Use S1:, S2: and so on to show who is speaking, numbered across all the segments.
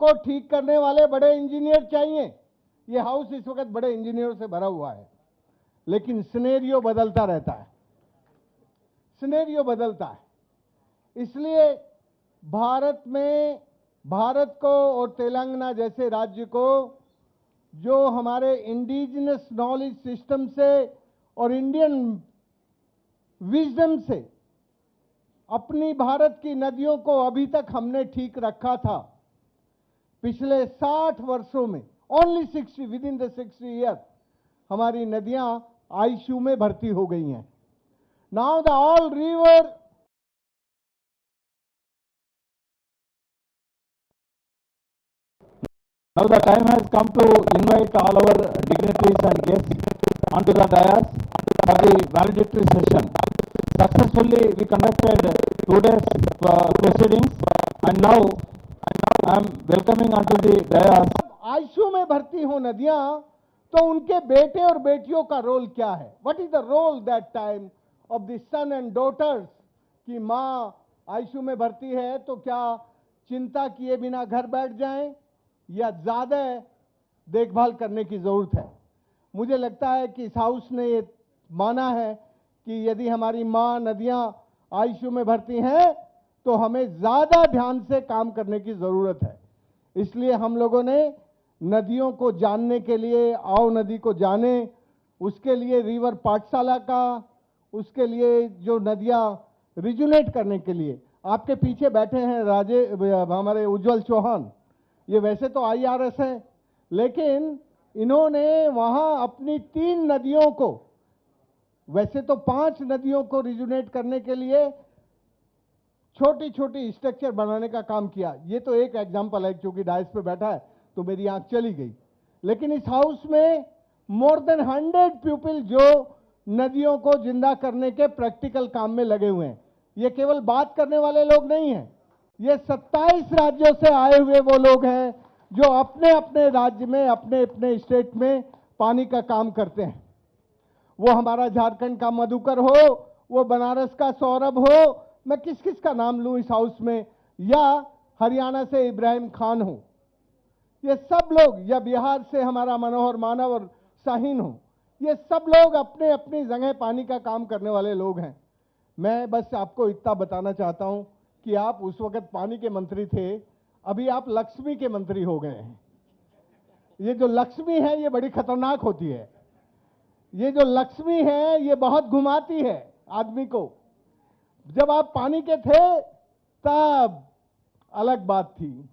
S1: को ठीक करने वाले बड़े इंजीनियर चाहिए। ये हाउस इस वक्त बड़े इंजीनियरों से भरा हुआ है, लेकिन सिनेरियो बदलता रहता है, सिनेरियो बदलता है। इसलिए भारत को और तेलंगाना जैसे राज्य को जो हमारे इंडिजिनस नॉलेज सिस्टम से और इंडियन विजडम से अपनी भारत की नदियों को अभी तक हमने ठीक रखा था, पिछले 60 वर्षों में only 60 with in the 60 year हमारी नदियां आईसीयू में भर्ती हो गई हैं। Now the all river
S2: Now the time has come to invite all our dignitaries and guests onto the dais for the valedictory session. Successfully we conducted 2 days proceedings, and now I am welcoming onto the dais.
S1: ICU में भर्ती हो नदियां, तो उनके बेटे और बेटियों का रोल क्या है? What is the role that time of the son and daughters? कि माँ आईसीयू में भर्ती है तो क्या चिंता किए बिना घर बैठ जाएं या ज्यादा देखभाल करने की जरूरत है? मुझे लगता है कि इस हाउस ने ये माना है कि यदि हमारी माँ नदियां आईसीयू में भर्ती हैं तो हमें ज्यादा ध्यान से काम करने की जरूरत है। इसलिए हम लोगों ने नदियों को जानने के लिए, आओ नदी को जाने, उसके लिए रिवर पाठशाला का, उसके लिए जो नदियां रिजुनेट करने के लिए, आपके पीछे बैठे हैं हमारे उज्जवल चौहान, ये वैसे तो आईआरएस हैं, लेकिन इन्होंने वहां अपनी 3 नदियों को, वैसे तो 5 नदियों को रिजुनेट करने के लिए छोटी छोटी स्ट्रक्चर बनाने का काम किया। ये तो एक एग्जांपल है, क्योंकि डाइस पे बैठा है तो मेरी आंख चली गई। लेकिन इस हाउस में मोर देन 100 पीपल जो नदियों को जिंदा करने के प्रैक्टिकल काम में लगे हुए हैं। ये केवल बात करने वाले लोग नहीं हैं, ये 27 राज्यों से आए हुए वो लोग हैं जो अपने अपने राज्य में, अपने अपने स्टेट में पानी का काम करते हैं। वो हमारा झारखंड का मधुकर हो, वो बनारस का सौरभ हो, मैं किस किस का नाम लूं इस हाउस में, या हरियाणा से इब्राहिम खान हो, ये सब लोग, या बिहार से हमारा मनोहर मानव और शाहीन हो, ये सब लोग अपने अपनी जगह पानी का काम करने वाले लोग हैं। मैं बस आपको इतना बताना चाहता हूं कि आप उस वक्त पानी के मंत्री थे, अभी आप लक्ष्मी के मंत्री हो गए हैं। ये जो लक्ष्मी है ये बड़ी खतरनाक होती है। ये जो लक्ष्मी है ये बहुत घुमाती है आदमी को। जब आप पानी के थे तब अलग बात थी,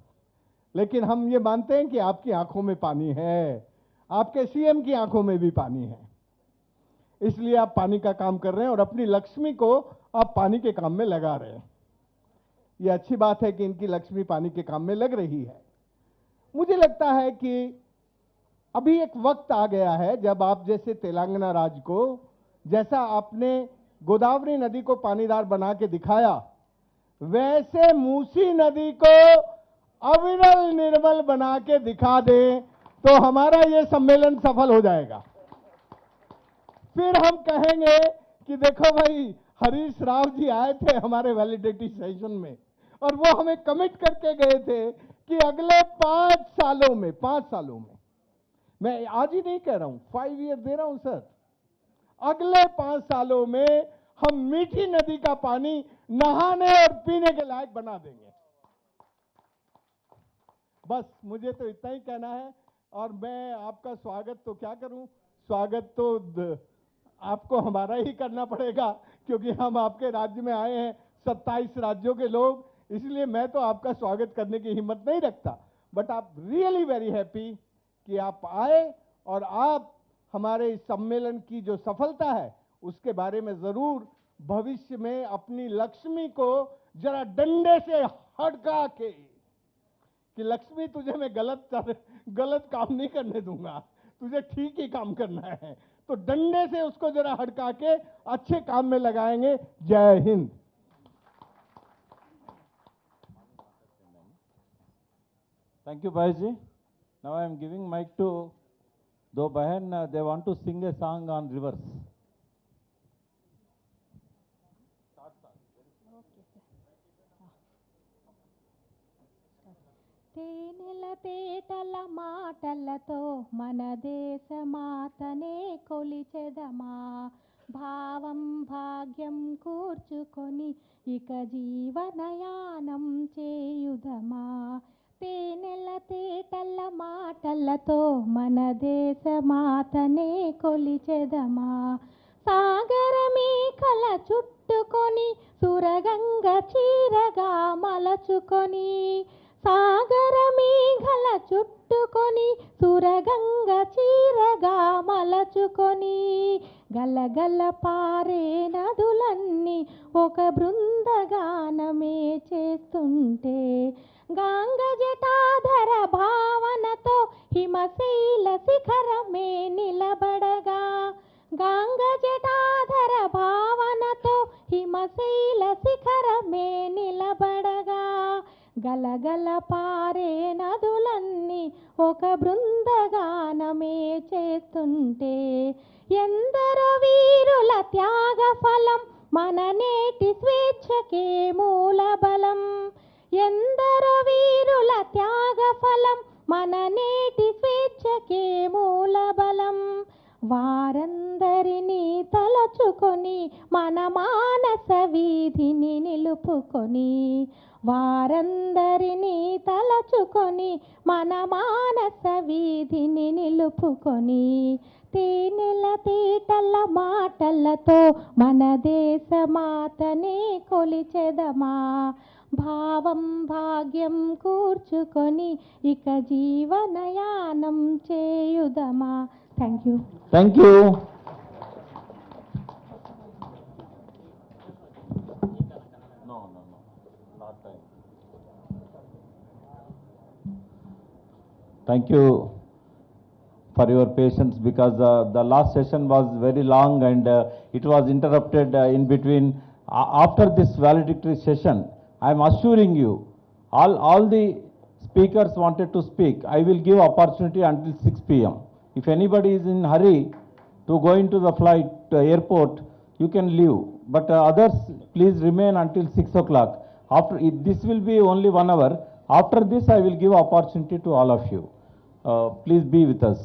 S1: लेकिन हम ये मानते हैं कि आपकी आंखों में पानी है, आपके सीएम की आंखों में भी पानी है, इसलिए आप पानी का काम कर रहे हैं और अपनी लक्ष्मी को आप पानी के काम में लगा रहे हैं। ये अच्छी बात है कि इनकी लक्ष्मी पानी के काम में लग रही है। मुझे लगता है कि अभी एक वक्त आ गया है जब आप जैसे तेलंगाना राज्य को, जैसा आपने गोदावरी नदी को पानीदार बना के दिखाया, वैसे मूसी नदी को अविरल निर्मल बना के दिखा दें तो हमारा ये सम्मेलन सफल हो जाएगा। फिर हम कहेंगे कि देखो भाई, हरीश राव जी आए थे हमारे वैलिडिटी सेशन में और वो हमें कमिट करके गए थे कि अगले 5 सालों में, मैं आज ही नहीं कह रहा हूं, 5 ईयर दे रहा हूं सर, अगले 5 सालों में हम मीठी नदी का पानी नहाने और पीने के लायक बना देंगे। बस मुझे तो इतना ही कहना है, और मैं आपका स्वागत तो क्या करूं, स्वागत तो आपको हमारा ही करना पड़ेगा, क्योंकि हम आपके राज्य में आए हैं, 27 राज्यों के लोग, इसलिए मैं तो आपका स्वागत करने की हिम्मत नहीं रखता। बट आप रियली वेरी हैप्पी कि आप आए और आप हमारे इस सम्मेलन की जो सफलता है उसके बारे में जरूर भविष्य में अपनी लक्ष्मी को जरा डंडे से हड़का के, कि लक्ष्मी तुझे मैं गलत काम नहीं करने दूंगा, तुझे ठीक ही काम करना है, तो डंडे से उसको जरा हड़का के अच्छे काम में लगाएंगे। जय Hind.
S2: Thank you, Bhaiji. Now I am giving mic to do Bahan. They want to sing a song on rivers.
S3: తేనెల తేటల మాటలతో మన దేశమాతనే కొలిచెదమా, భావం భాగ్యం కూర్చుకొని ఇక జీవనయానం చేయుదమా. తేనెల తేటల మాటలతో మన దేశమాతనే కొలిచెదమా, సాగరమేఖల చుట్టుకొని సురగంగ చీరగా మలచుకొని, సాగరమేఘల చుట్టుకొని సురగంగ చీరగా మలచుకొని, గలగల పారే నదులన్నీ ఒక బృందగానమే చేస్తుంటే, గాంగ జటాధర భావనతో హిమశైల శిఖరమే నిలబడగా, గాంగ జటాధర భావనతో హిమశైల శిఖరమే నిలబడగా, గలగల పారే నదులన్నీ ఒక బృందగానమే చేస్తుంటే, ఎందరో వీరుల త్యాగ ఫలం మన నేటి స్వేచ్ఛకే మూలబలం, ఎందరో వీరుల త్యాగ ఫలం మన నేటి స్వేచ్ఛకే మూలబలం. వారందరినీ తలచుకొని మన మానస వీధిని నిలుపుకొని, వారందరినీ తలచుకొని మన మానస వీధిని నిలుపుకొని, తేనెల తేటల మాటలతో మన దేశమాతనే కొలిచెదమా, భావం భాగ్యం కూర్చుకొని ఇక జీవనయానం చేయుదమా. Thank you.
S2: Thank you. Thank you for your patience, because the last session was very long and it was interrupted in between. After this valedictory session, I am assuring you, all the speakers wanted to speak. I will give opportunity until 6 p.m. If anybody is in hurry to go into the flight airport, you can leave. But others, please remain until 6 o'clock. After this will be only 1 hour. After this, I will give opportunity to all of you. Please be with us.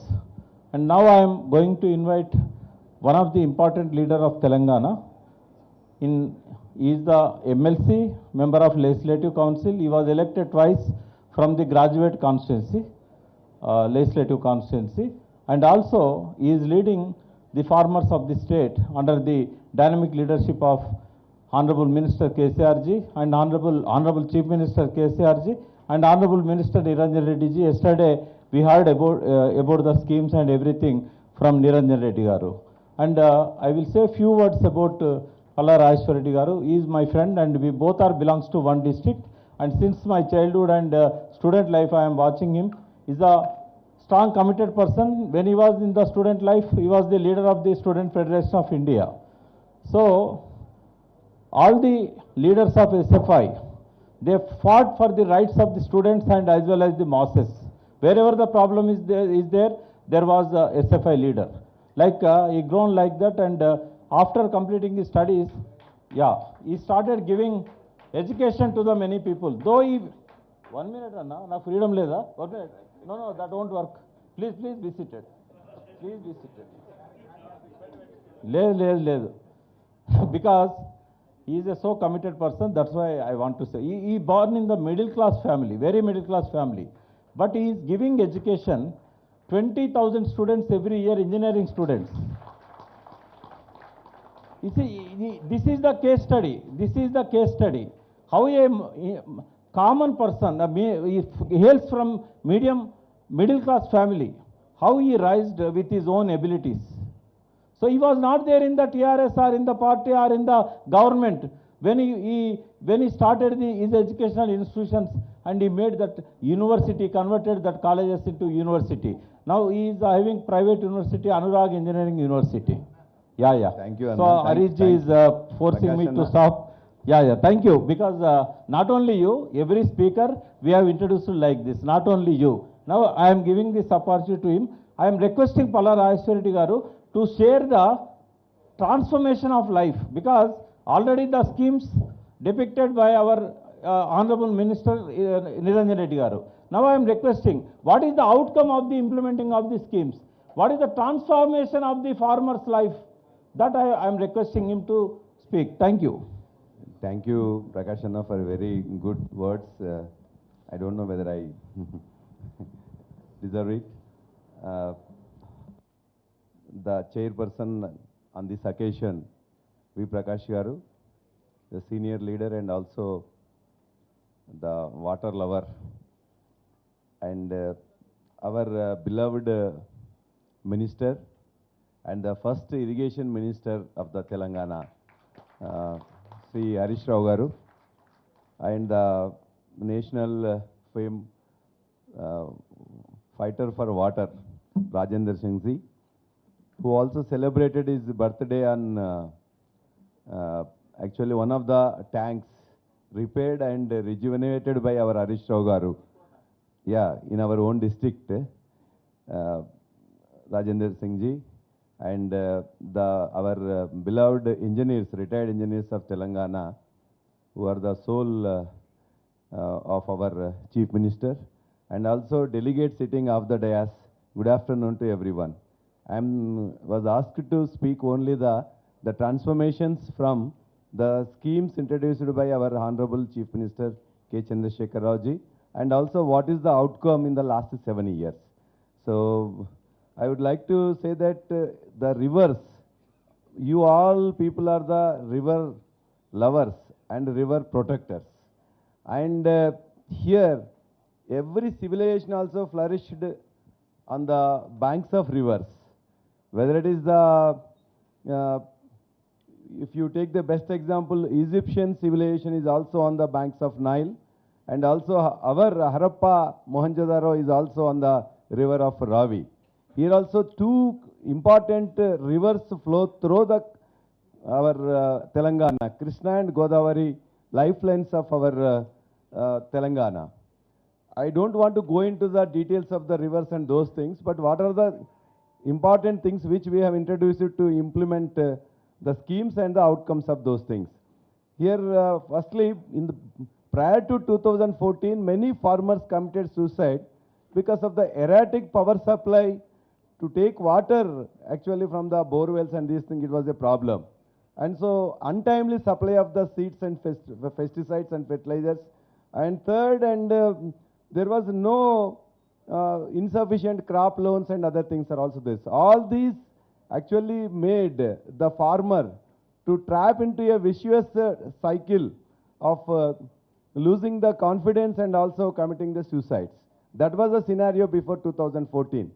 S2: And now I am going to invite one of the important leader of Telangana. He is the MLC, member of Legislative Council. He was elected twice from the graduate constituency, legislative constituency. And also, he is leading the farmers of the state under the dynamic leadership of Honorable Minister KCRG and Honorable Chief Minister KCRG and Honorable Minister Niranjan Reddy ji. Yesterday, we heard about the schemes and everything from Niranjan Reddy garu. And I will say a few words about Harish Rao garu. He is my friend and we both are belongs to one district. And since my childhood and student life, I am watching him. He is a strong committed person. When he was in the student life, he was the leader of the Student Federation of India. So, all the leaders of SFI, they fought for the rights of the students and as well as the masses. Wherever the problem is there was a SFI leader. Like he grown like that, and after completing his studies, he started giving education to the many people. Though he, 1 minute, Anna, na freedom leda. Okay. No, that won't work. Please be seated. Please be seated. లేదు. Because he is a so committed person, that's why I want to say. He born in the middle class family, very middle class family. But he is giving education, 20,000 students every year, engineering students. You see, this is the case study. This is the case study. How a common person, he hails from middle class family, how he rised with his own abilities. So he was not there in the TRS or in the party or in the government when he started his educational institutions, and he made that university, converted that colleges into university. Now he is having private university, Anurag Engineering University. Yeah.
S4: Thank you.
S2: So Harish ji is forcing me to stop. Yeah. Thank you. Because not only you, every speaker we have introduced like this. Not only you. Now I am giving this opportunity to him. I am requesting Harish Rao garu to share the transformation of life, because already the schemes depicted by our Honorable Minister Niranjan Reddy garu. Now I am requesting, what is the outcome of the implementing of the schemes? What is the transformation of the farmer's life? That I am requesting him to speak. Thank you.
S4: Thank you, Prakash Anna, for very good words. I don't know whether I deserve it. The chairperson on this occasion, V. Prakash Garu, the senior leader and also the water lover, and our beloved minister and the first irrigation minister of the Telangana, Sri Harish Rao Garu, and the national fame fighter for water, Rajendra Singh Ji, who also celebrated his birthday on actually one of the tanks repaired and rejuvenated by our Harish Rao Garu. Yeah, in our own district, Rajendra Singh Ji, and our beloved engineers, retired engineers of Telangana, who are the soul of our Chief Minister, and also delegates sitting off the dais. Good afternoon to everyone. I was asked to speak only the transformations from the schemes introduced by our Honorable Chief Minister K. Chandrasekhar Rao Ji, and also what is the outcome in the last 7 years. So I would like to say that the rivers, you all people are the river lovers and river protectors. And here, every civilization also flourished on the banks of rivers. Whether it is the, if you take the best example, Egyptian civilization is also on the banks of Nile. And also our Harappa Mohenjo-daro is also on the river of Ravi. Here also two important rivers flow through our Telangana, Krishna and Godavari, lifelines of our Telangana. I don't want to go into the details of the rivers and those things, but what are the important things which we have introduced to implement the schemes and the outcomes of those things. Here, firstly, prior to 2014, many farmers committed suicide because of the erratic power supply to take water actually from the bore wells and these things. It was a problem. And so untimely supply of the seeds and pesticides and fertilizers. And third, there was no insufficient crop loans and other things are also this. All these actually made the farmer to trap into a vicious cycle of losing the confidence and also committing the suicides. That was the scenario before 2014.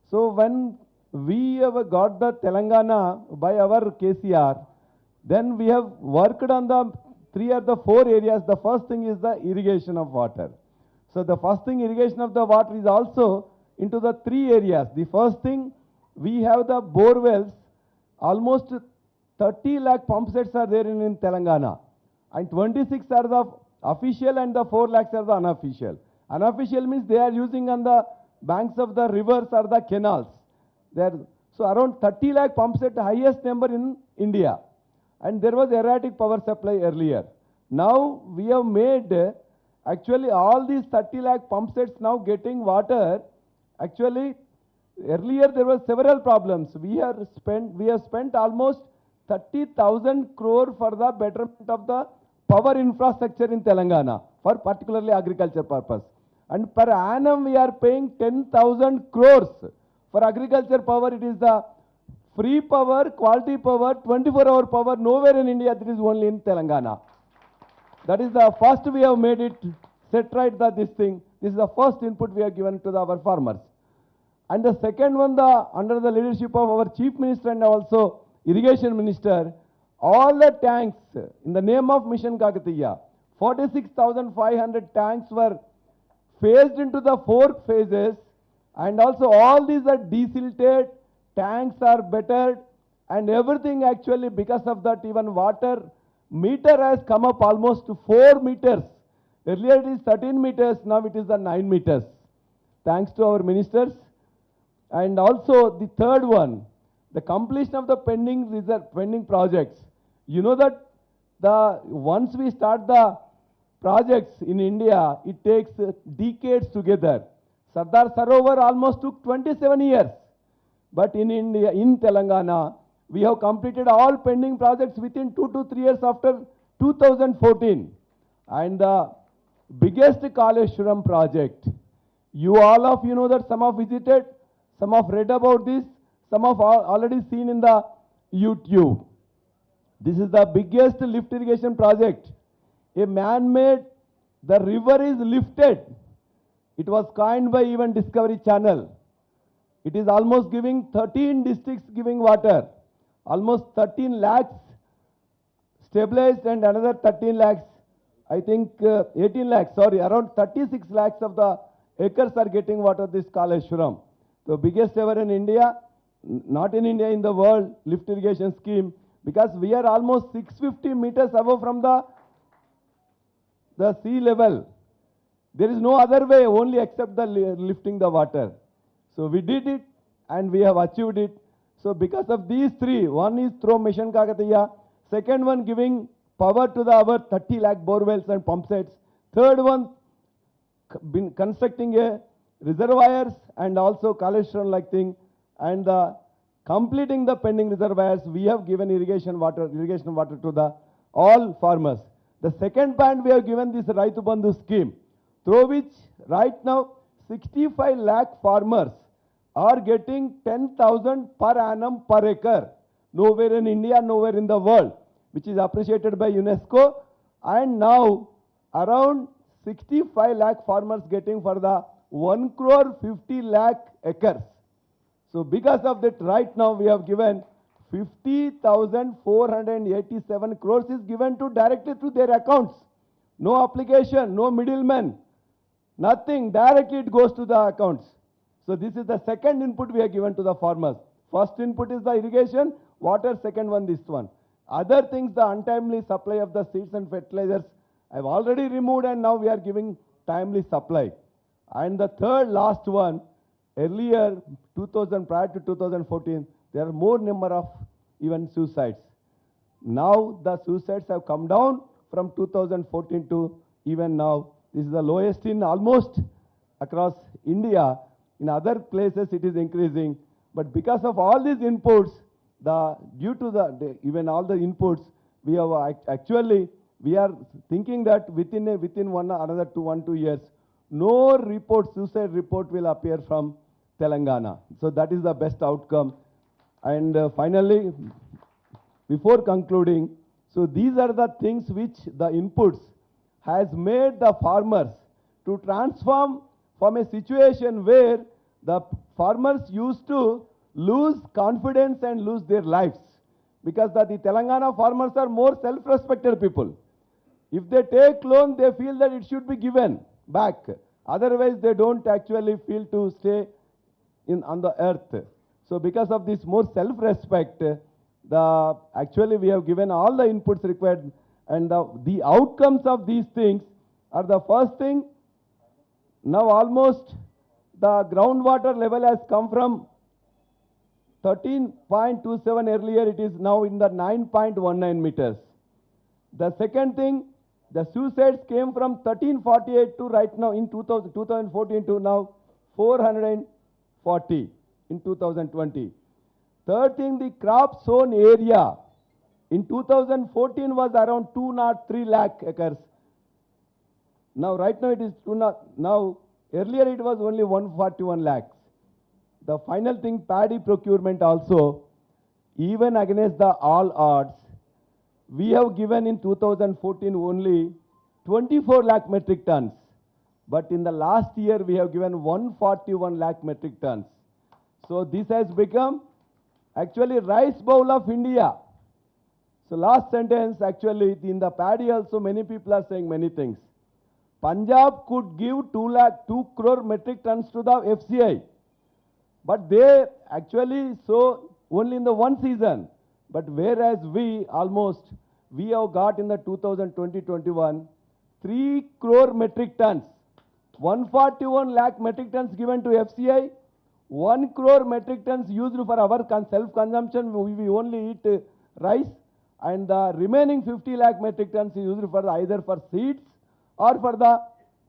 S4: So when we have got the Telangana by our KCR, then we have worked on the 3 or the 4 areas. The first thing is the irrigation of water. So the first thing, irrigation of the water, is also into the 3 areas. The first thing, we have the bore wells. Almost 30 lakh pump sets are there in Telangana. And 26 are the official and the 4 lakhs are the unofficial. Unofficial means they are using on the banks of the rivers or the canals. So around 30 lakh pump set, highest number in India. And there was erratic power supply earlier. Now we have made actually all these 30 lakh pump sets now getting water. Actually, earlier there were several problems. We have spent almost 30,000 crore for the betterment of the power infrastructure in Telangana for particularly agriculture purpose. And per annum we are paying 10,000 crores for agriculture power. It is the free power, quality power, 24-hour power. Nowhere in India, it is only in Telangana. That is the first we have made it, set right this thing. This is the first input we have given to our farmers. And the second one, under the leadership of our Chief Minister and also Irrigation Minister, all the tanks in the name of Mission Kakatiya, 46,500 tanks were phased into the 4 phases, and also all these are desilted, tanks are bettered, and everything actually because of that even water meter has come up almost to 4 meters. Earlier it is 13 meters, now it is the 9 meters. Thanks to our ministers. And also the third one, the completion of the pending projects. You know that once we start the projects in India, it takes decades together. Sardar Sarovar almost took 27 years. But in India, in Telangana, we have completed all pending projects within 2 to 3 years after 2014. And the biggest Kaleshwaram project, all of you know that some have visited, some have read about this, some have already seen in the YouTube. This is the biggest lift irrigation project. A man-made, the river is lifted. It was coined by even Discovery Channel. It is almost giving 13 districts giving water. Almost 13 lakhs stabilized and another 13 lakhs, I think 18 lakhs, sorry, around 36 lakhs of the acres are getting water this Kaleshwaram. The biggest ever in India, not in India, in the world, lift irrigation scheme, because we are almost 650 meters above from the sea level. There is no other way only except the lifting the water. So we did it and we have achieved it. So because of these three, one is through Mission Kakatiya, second one giving power to our 30 lakh borewells and pump sets, third one been constructing a reservoirs and also Kaleshwaram like thing, and completing the pending reservoirs, we have given irrigation water to the all farmers. The second point, we have given this Raitu Bandhu scheme, through which right now 65 lakh farmers are getting 10,000 per annum per acre. Nowhere in India, nowhere in the world, which is appreciated by UNESCO. And now around 65 lakh farmers getting for the 1 crore 50 lakh acres. So because of that, right now we have given 50,487 crores is given to directly to their accounts. No application, no middleman, nothing. Directly it goes to the accounts. So this is the second input we have given to the farmers. First input is the irrigation, water, second one this one. Other things, the untimely supply of the seeds and fertilizers, I've already removed and now we are giving timely supply. And the third last one, earlier 2000 prior to 2014, there are more number of even suicides. Now the suicides have come down from 2014 to even now. This is the lowest in almost across India. In other places it is increasing. But because of all these inputs, due to even all the inputs, we have actually, we are thinking that within another 2 years, no report, suicide report will appear from Telangana. So that is the best outcome. And finally, before concluding, so these are the things which the inputs has made the farmers to transform from a situation where the farmers used to lose confidence and lose their lives. Because the Telangana farmers are more self-respected people. If they take loan, they feel that it should be given back. Otherwise, they don't actually feel to stay on the earth. So because of this more self-respect, actually we have given all the inputs required, and the outcomes of these things are the first thing. Now almost the groundwater level has come from 13.27 earlier, it is now in the 9.19 meters. The second thing, the suicides came from 1348 to right now in 2014 to now 440 in 2020. Third thing, the crop sown area in 2014 was around 203 lakh acres. Now right now it is now earlier it was only 141 lakhs. The final thing, paddy procurement also, even against the all odds, we have given in 2014 only 24 lakh metric tons. But in the last year, we have given 141 lakh metric tons. So this has become actually rice bowl of India. So last sentence, actually, in the paddy also, many people are saying many things. Punjab could give 2 crore metric tons to the FCI. But they actually sow only in the one season. But whereas we have got in the 2020-21, 3 crore metric tons, 141 lakh metric tons given to FCI, 1 crore metric tons used for our self-consumption, we only eat rice, and the remaining 50 lakh metric tons is used for either for seeds or for the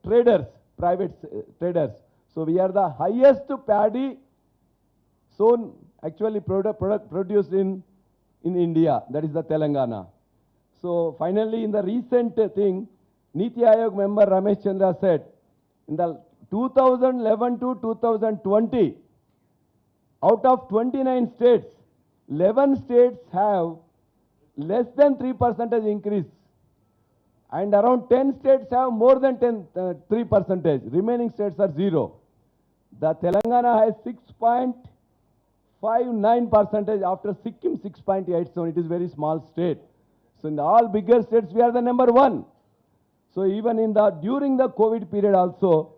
S4: traders, private traders. So we are the highest paddy sown actually product produced in India, that is the Telangana. So finally, in the recent thing, Niti Aayog member Ramesh Chandra said, in the 2011 to 2020, out of 29 states, 11 states have less than 3% increase, and around 10 states have more than 3%. Remaining states are zero. The Telangana has 6.59% after Sikkim 6.87. It is very small state. So in the all bigger states, we are the number one. So even in the during the COVID period also,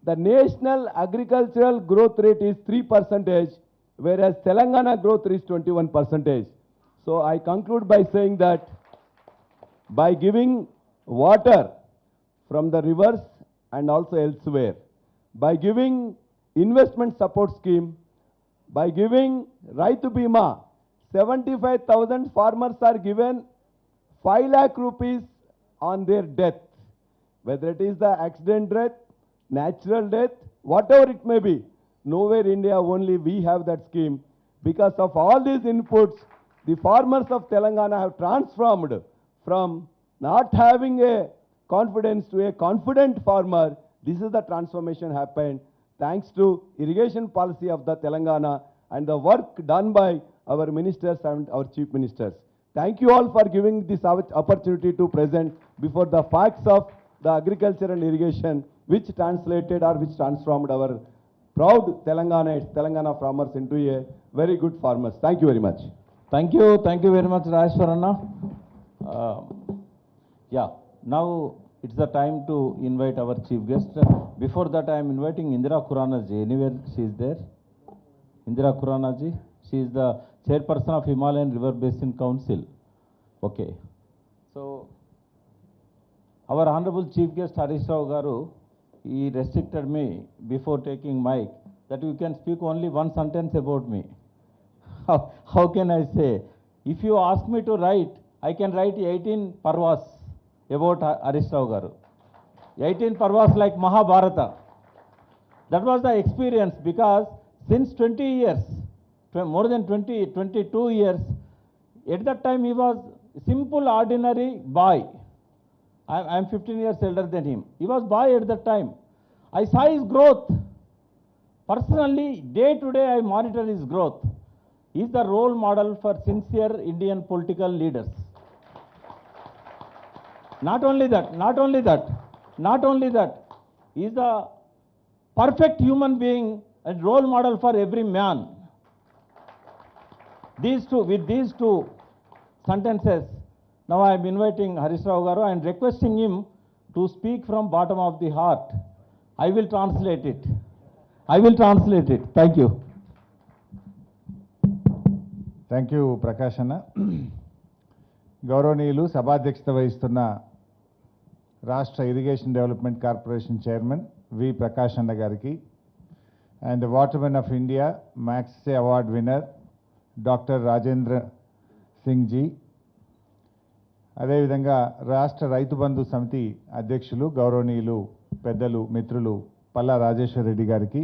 S4: the national agricultural growth rate is 3%, whereas Telangana growth is 21%. So I conclude by saying that by giving water from the rivers and also elsewhere, by giving investment support scheme, by giving Raitu Bima, 75,000 farmers are given 5 lakh rupees on their death, whether it is the accident death, natural death, whatever it may be. Nowhere India only we have that scheme. Because of all these inputs, the farmers of Telangana have transformed from not having a confidence to a confident farmer. This is the transformation happened thanks to irrigation policy of the Telangana and the work done by our ministers and our chief ministers. Thank you all for giving this opportunity to present before the facts of the agriculture and irrigation, which translated or which transformed our proud Telangana farmers into a very good farmers. Thank you very much.
S2: Thank you very much, Rajeshwaranna. Yeah, now it's the time to invite our chief guest. Before that, I am inviting Indira Khurana ji. Anywhere she is there? Indira Khurana ji. She is the chairperson of Himalayan River Basin Council. Okay. So, our honorable chief guest Harish Rao garu, he restricted me before taking mic that you can speak only one sentence about me. How can I say? If you ask me to write, I can write 18 parvas about Harish Rao garu. 18 parvas like Mahabharata. That was the experience, because since 20 years, more than 22 years, at that time he was simple, ordinary boy. I am 15 years elder than him. He was boy at that time. I saw his growth. Personally, day to day I monitor his growth. He is the role model for sincere Indian political leaders. Not only that, he is the perfect human being and role model for every man. With these two sentences, now I am inviting Harish Rao garu and requesting him to speak from bottom of the heart. I will translate it. Thank you.
S5: Thank you Prakash అన్న. గౌరవనీయులు సభాధ్యక్షత వహిస్తున్న రాష్ట్ర irrigation development corporation chairman V Prakash అన్న గారికి, and watermen of India Magsaysay award winner doctor Rajendra Singh ji, అదేవిధంగా రాష్ట్ర రైతు బంధు సమితి అధ్యక్షులు గౌరవనీయులు పెద్దలు మిత్రులు పల్లా రాజేశ్వర్ రెడ్డి గారికి,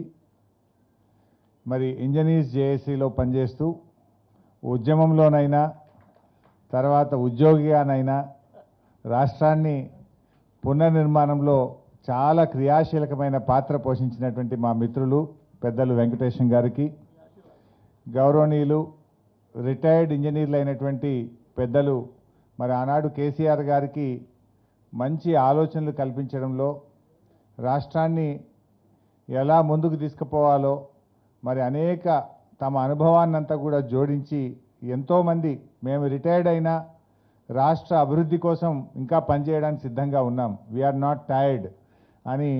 S5: మరి ఇంజనీర్స్ జేఏసీలో పనిచేస్తూ ఉద్యమంలోనైనా తర్వాత ఉద్యోగిగానైనా రాష్ట్రాన్ని పునర్నిర్మాణంలో చాలా క్రియాశీలకమైన పాత్ర పోషించినటువంటి మా మిత్రులు పెద్దలు వెంకటేశం గారికి, గౌరవనీయులు రిటైర్డ్ ఇంజనీర్లు అయినటువంటి పెద్దలు మరి ఆనాడు కేసీఆర్ గారికి మంచి ఆలోచనలు కల్పించడంలో, రాష్ట్రాన్ని ఎలా ముందుకు తీసుకుపోవాలో మరి అనేక తమ అనుభవాన్నంతా కూడా జోడించి ఎంతోమంది మేము రిటైర్డ్ అయినా రాష్ట్ర అభివృద్ధి కోసం ఇంకా పనిచేయడానికి సిద్ధంగా ఉన్నాం, వీఆర్ నాట్ టైర్డ్ అని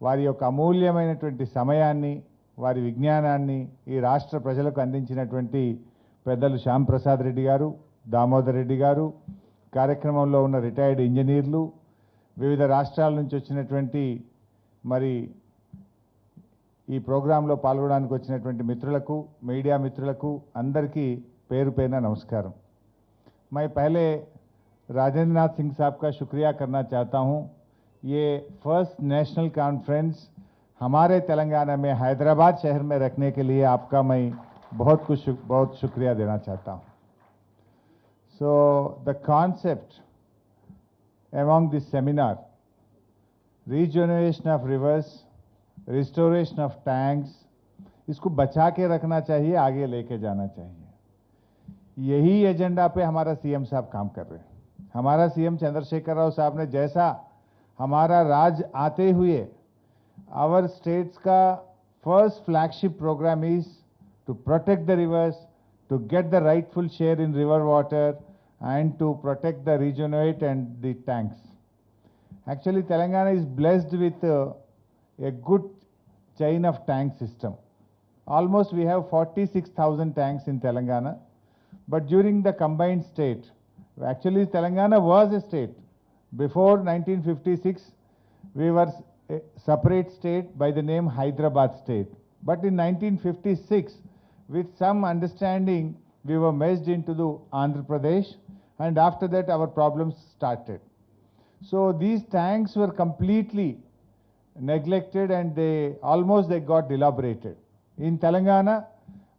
S5: వారి యొక్క అమూల్యమైనటువంటి సమయాన్ని, వారి విజ్ఞానాన్ని ఈ రాష్ట్ర ప్రజలకు అందించినటువంటి పెద్దలు శ్యామ్ ప్రసాద్ రెడ్డి గారు, దామోదర్ రెడ్డి గారు, కార్యక్రమంలో ఉన్న రిటైర్డ్ ఇంజనీర్లు, వివిధ రాష్ట్రాల నుంచి వచ్చినటువంటి మరి ఈ ప్రోగ్రాంలో పాల్గొనడానికి వచ్చినటువంటి మిత్రులకు, మీడియా మిత్రులకు అందరికీ పేరు పేరున నమస్కారం. मैं पहले राजेंद्र नाथ सिंह साहब का शुक्रिया करना चाहता हूं ये फर्स्ट नेशनल कॉन्फ्रेंस हमारे तेलंगाना में हैदराबाद शहर में रखने के लिए आपका मैं बहुत शुक्रिया देना चाहता हूँ. So the concept among this seminar, regeneration of rivers, restoration of tanks, इसको बचा के रखना चाहिए, आगे लेके जाना चाहिए. यही एजेंडा पे हमारा सीएम साहब काम कर रहे हैं. हमारा सीएम चंद्रशेखर राव साहब ने जैसा हमारा राज आते हुए आवर स्टेट्स का first flagship program is to protect the rivers, to get the rightful share in river water and to protect the regenerate and the tanks. Actually, Telangana is blessed with a good chain of tank system. Almost we have 46,000 tanks in Telangana, but during the combined state, actually Telangana was a state. Before 1956, we were a separate state by the name Hyderabad state. But in 1956, with some understanding, we were merged into the Andhra Pradesh, and after that our problems started. So these tanks were completely neglected and they got dilapidated. In Telangana,